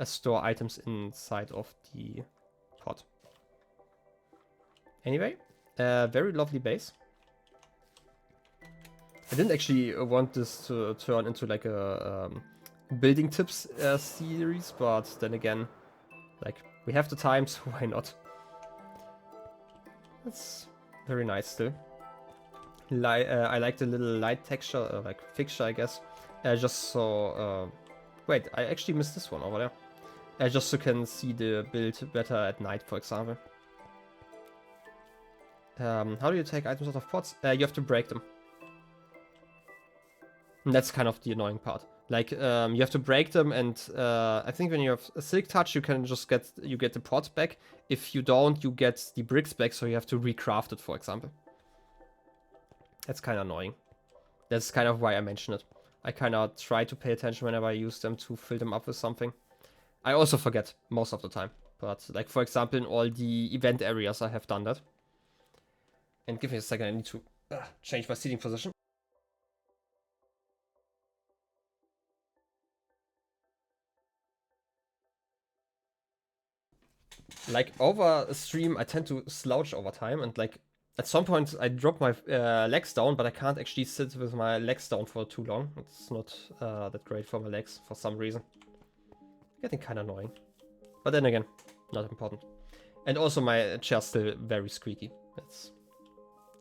store items inside of the pot. Anyway, very lovely base. I didn't actually want this to turn into like a building tips series, but then again, like we have the time, so why not? That's very nice still. I like the little light texture, like fixture, I guess. Just so... wait, I actually missed this one over there. Just so you can see the build better at night, for example. How do you take items out of pots? You have to break them. And that's kind of the annoying part. Like, you have to break them, and I think when you have a silk touch, you can just get the pot back. If you don't, you get the bricks back, so you have to recraft it, for example. That's kind of annoying. That's kind of why I mention it. I kind of try to pay attention whenever I use them to fill them up with something. I also forget most of the time. But like, for example, in all the event areas, I have done that. And give me a second, I need to change my seating position. Like, over a stream, I tend to slouch over time, and like, at some point, I drop my legs down, but I can't actually sit with my legs down for too long. It's not that great for my legs for some reason. Getting kind of annoying. But then again, not important. And also my chair's still very squeaky. It's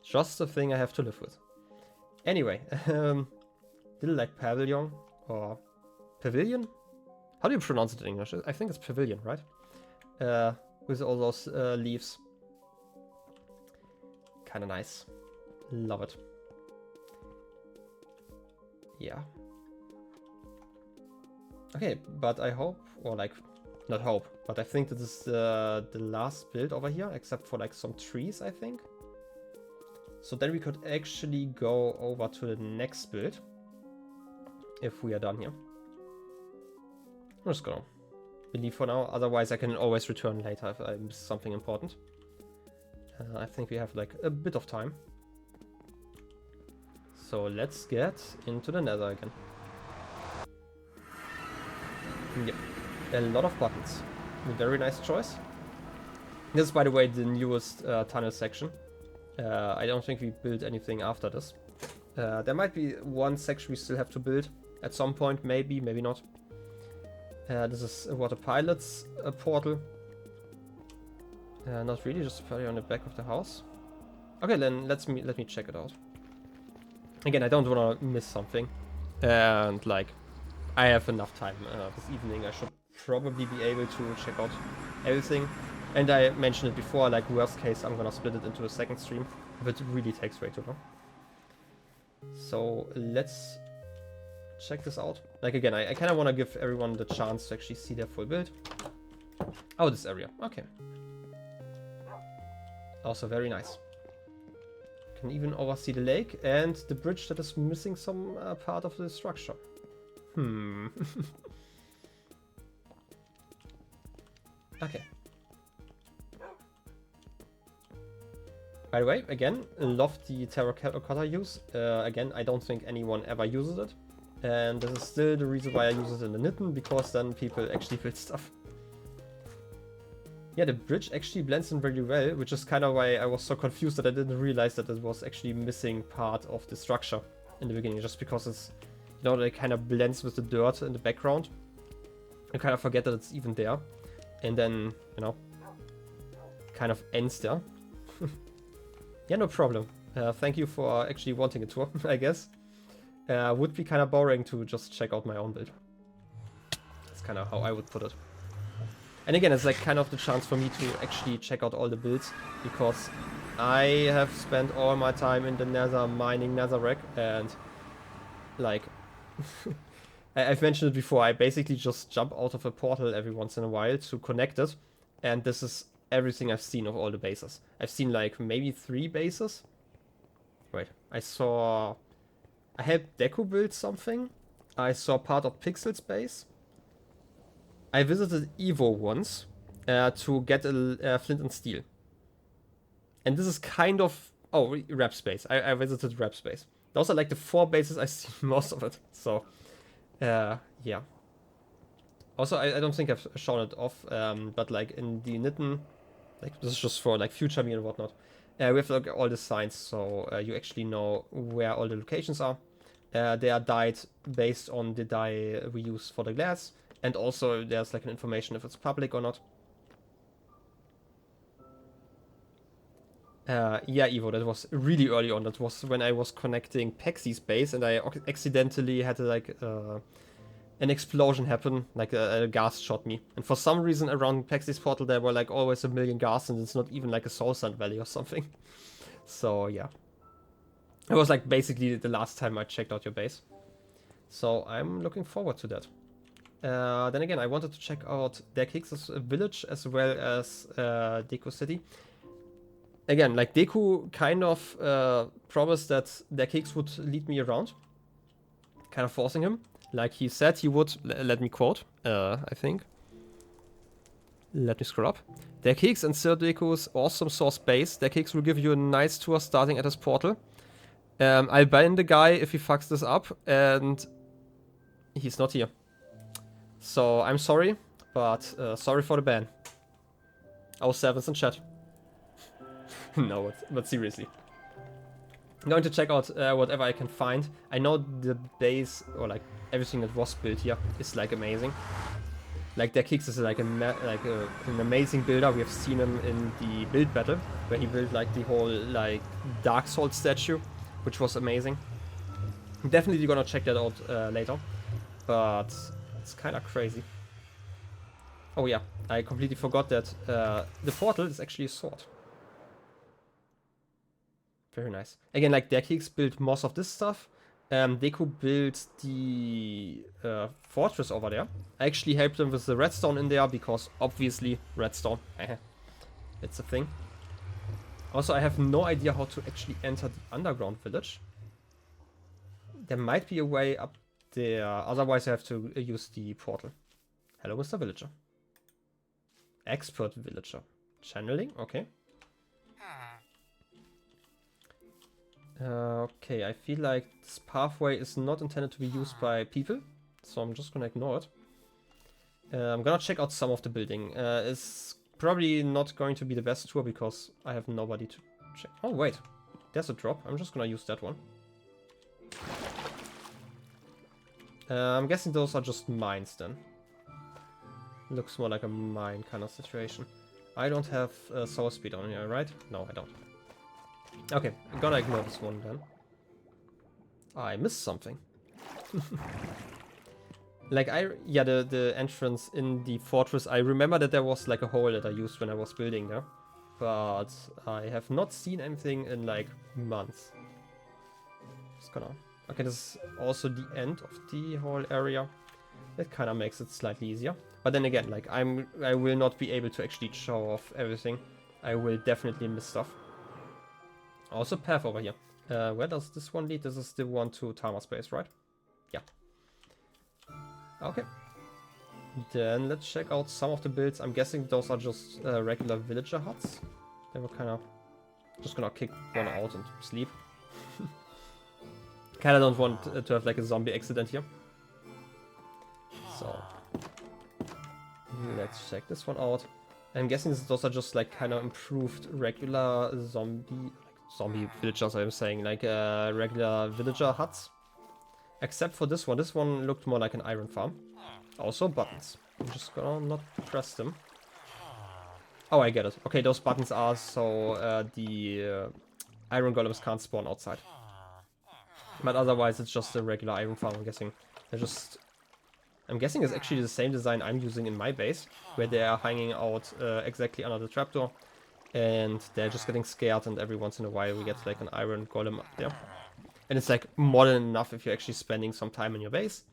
just a thing I have to live with. Anyway, little like pavilion or pavilion? How do you pronounce it in English? I think it's pavilion, right? With all those leaves. Kind of nice. Love it. Yeah. Okay, but I hope, or like, not hope, but I think this is the last build over here, except for like some trees, I think. So then we could actually go over to the next build, if we are done here. I'm just gonna leave for now, otherwise I can always return later if I miss something important. I think we have like a bit of time. So let's get into the nether again. Yep, a lot of buttons. A very nice choice. This is, by the way, the newest tunnel section. I don't think we built anything after this. There might be one section we still have to build at some point, maybe, maybe not. This is a water pilot's portal. Not really, just probably on the back of the house. Okay, then let me check it out. Again, I don't want to miss something. And like, I have enough time this evening. I should probably be able to check out everything. And I mentioned it before, like worst case, I'm gonna split it into a second stream. If it really takes way too long. So let's check this out. Like again, I kind of want to give everyone the chance to actually see their full build. Oh, this area. Okay. Also very nice. Can even oversee the lake and the bridge that is missing some part of the structure. Okay. By the way, again, love the terracotta use. Again, I don't think anyone ever uses it. And this is still the reason why I use it in the knitten, because then people actually build stuff. Yeah, the bridge actually blends in very well, which is kind of why I was so confused that I didn't realize that it was actually missing part of the structure in the beginning, just because it's, you know, it kind of blends with the dirt in the background. You kind of forget that it's even there. And then, you know, kind of ends there. Yeah, no problem. Thank you for actually wanting a tour, I guess. Would be kind of boring to just check out my own build. That's kind of how I would put it. And again, it's like kind of the chance for me to actually check out all the builds, because I have spent all my time in the nether mining netherrack, and like I've mentioned it before, I basically just jump out of a portal every once in a while to connect it, and this is everything I've seen of all the bases. I've seen like maybe 3 bases. Wait, I helped Deku build something. I saw part of Pixel's base. I visited Evo once to get a flint and steel. And this is kind of... Oh, rep space. I visited rep space. Those are like the 4 bases I see most of it. So, yeah. Also, I don't think I've shown it off, but like in the Knitten, like this is just for like future me and whatnot. We have like all the signs, so you actually know where all the locations are. They are dyed based on the dye we use for the glass. And also there's like an information if it's public or not. Yeah, Evo, that was really early on. That was when I was connecting Pexy's base, and I accidentally had like an explosion happen, like a gas shot me. And for some reason around Pexy's portal there were like always a million gas, and it's not even like a soul sand valley or something. So yeah. It was like basically the last time I checked out your base. So I'm looking forward to that. Then again, I wanted to check out derkeks' village as well as Deku City. Again, like Deku kind of promised that derkeks would lead me around. Kind of forcing him. Like he said he would, let me quote, I think. Let me scroll up. derkeks and Sir Deku's awesome source base. derkeks will give you a nice tour starting at his portal. I'll ban the guy if he fucks this up, and he's not here. So I'm sorry, but sorry for the ban. Our servants in chat. No, but seriously. I'm going to check out whatever I can find. I know the base, or like everything that was built here, is like amazing. Like derkeks is like an amazing builder. We have seen him in the build battle, where he built like the whole like Dark Souls statue, which was amazing. I'm definitely gonna check that out later, but it's kind of crazy. Oh yeah, I completely forgot that the portal is actually a sword. Very nice. Again, like derkeks built most of this stuff. Deku built the fortress over there. I actually helped them with the redstone in there because obviously redstone. It's a thing. Also, I have no idea how to actually enter the underground village. There might be a way up there. Otherwise, I have to use the portal. Hello, Mr. Villager. Expert Villager. Channeling? Okay. Okay, I feel like this pathway is not intended to be used by people, so I'm just gonna ignore it. I'm gonna check out some of the building. It's probably not going to be the best tour because I have nobody to check. Oh wait, there's a drop. I'm just gonna use that one. I'm guessing those are just mines then. Looks more like a mine kind of situation. I don't have soul speed on here, right? No, I don't. Okay, I'm gonna ignore this one then. I missed something. Like the entrance in the fortress, I remember that there was like a hole that I used when I was building there. But I have not seen anything in like months. Just gonna... Okay, this is also the end of the whole area. That kind of makes it slightly easier. But then again, like I will not be able to actually show off everything. I will definitely miss stuff. Also path over here. Where does this one lead? This is the one to Tama space, right? Yeah. Okay. Then let's check out some of the builds. I'm guessing those are just regular villager huts. They were kind of... Just gonna kick one out and sleep. Kinda don't want to have like a zombie accident here. So let's check this one out. I'm guessing those are just like kind of improved regular zombie villagers. I'm saying like regular villager huts. Except for this one. This one looked more like an iron farm. Also buttons. I'm just gonna not press them. Oh, I get it. Okay, those buttons are so the iron golems can't spawn outside. But otherwise, it's just a regular iron farm. I'm guessing. I'm guessing it's actually the same design I'm using in my base, where they are hanging out exactly under the trapdoor, and they're just getting scared. And every once in a while, we get like an iron golem up there. And it's like more than enough if you're actually spending some time in your base.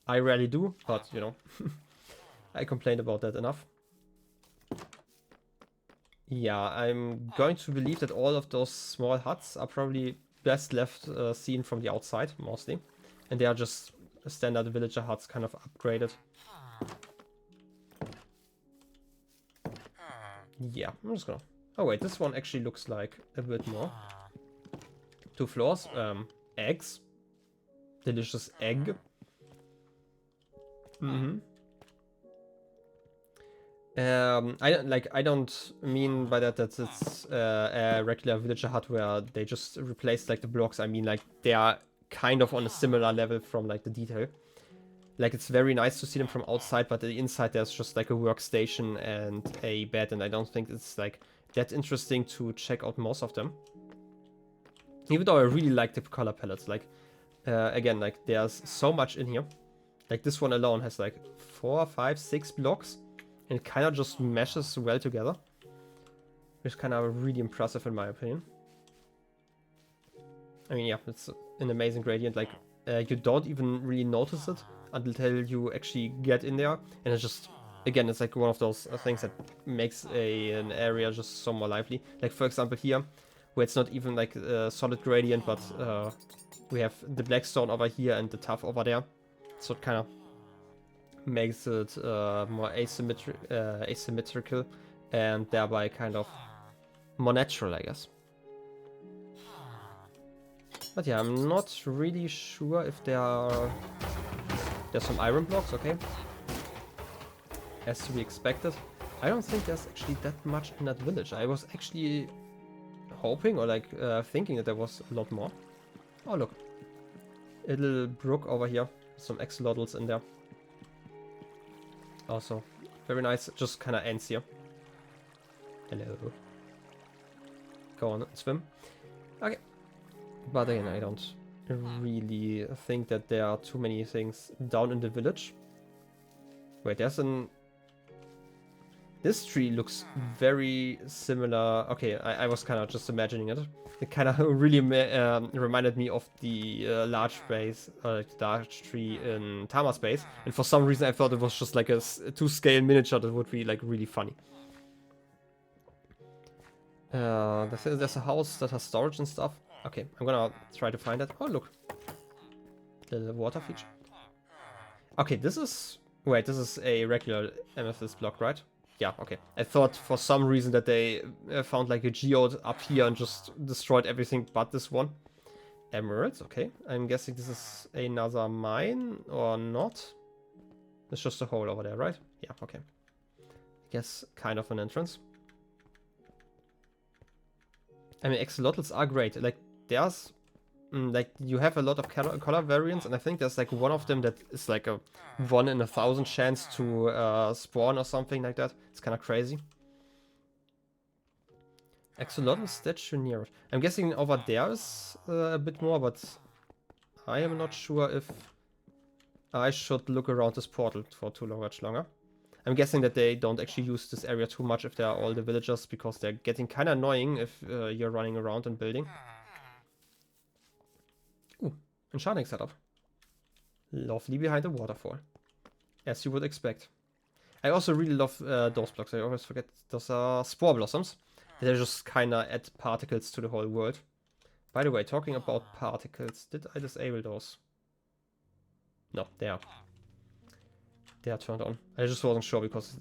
I rarely do, but you know, I complained about that enough. Yeah, I'm going to believe that all of those small huts are probably best left seen from the outside, mostly. And they are just standard villager huts, kind of upgraded. Yeah, I'm just gonna... Oh wait, this one actually looks like a bit more. 2 floors, eggs. Delicious egg. I don't mean by that it's a regular villager hut where they just replaced like the blocks. I mean like they are kind of on a similar level from like the detail. Like it's very nice to see them from outside, but the inside there's just like a workstation and a bed, and I don't think it's like that interesting to check out most of them. Even though I really like the color palettes, like again, like there's so much in here. Like this one alone has like 4, 5, 6 blocks. And it kind of just meshes well together. Which is kind of really impressive in my opinion. I mean, yeah, it's an amazing gradient. Like, you don't even really notice it until you actually get in there. And it's just, again, it's like one of those things that makes an area just so more lively. Like, for example, here, where it's not even like a solid gradient, but we have the black stone over here and the tuff over there. So it kind of makes it more asymmetrical and thereby kind of more natural, I guess. But yeah, I'm not really sure if there's some iron blocks, okay. As to be expected. I don't think there's actually that much in that village. I was actually hoping or like thinking that there was a lot more. Oh look, a little brook over here, some axolotls in there. Also, very nice, just kind of ends here. Hello. Go on, swim. Okay. But again, I don't really think that there are too many things down in the village. Wait, this tree looks very similar. Okay, I was kind of just imagining it. It kind of really reminded me of the large tree in Tama space. And for some reason I thought it was just like a 2-scale miniature that would be like really funny. There's a house that has storage and stuff. Okay, I'm gonna try to find it. Oh look, the water feature. Okay, this is a regular amethyst block, right? Yeah, okay. I thought for some reason that they found like a geode up here and just destroyed everything but this one. Emeralds, okay. I'm guessing this is another mine or not. It's just a hole over there, right? Yeah, okay. I guess kind of an entrance. I mean, axolotls are great. Like, there's... like, you have a lot of color variants, and I think there's like one of them that is like a 1 in 1,000 chance to spawn or something like that. It's kind of crazy. Axolotl statue near it. I'm guessing over there is a bit more, but I am not sure if I should look around this portal for too much longer. I'm guessing that they don't actually use this area too much if they are all the villagers, because they're getting kind of annoying if you're running around and building. Ooh, enchanting setup. Lovely behind the waterfall. As you would expect. I also really love those blocks. I always forget those are spore blossoms. They just kind of add particles to the whole world. By the way, talking about particles, did I disable those? No, they are. They are turned on. I just wasn't sure because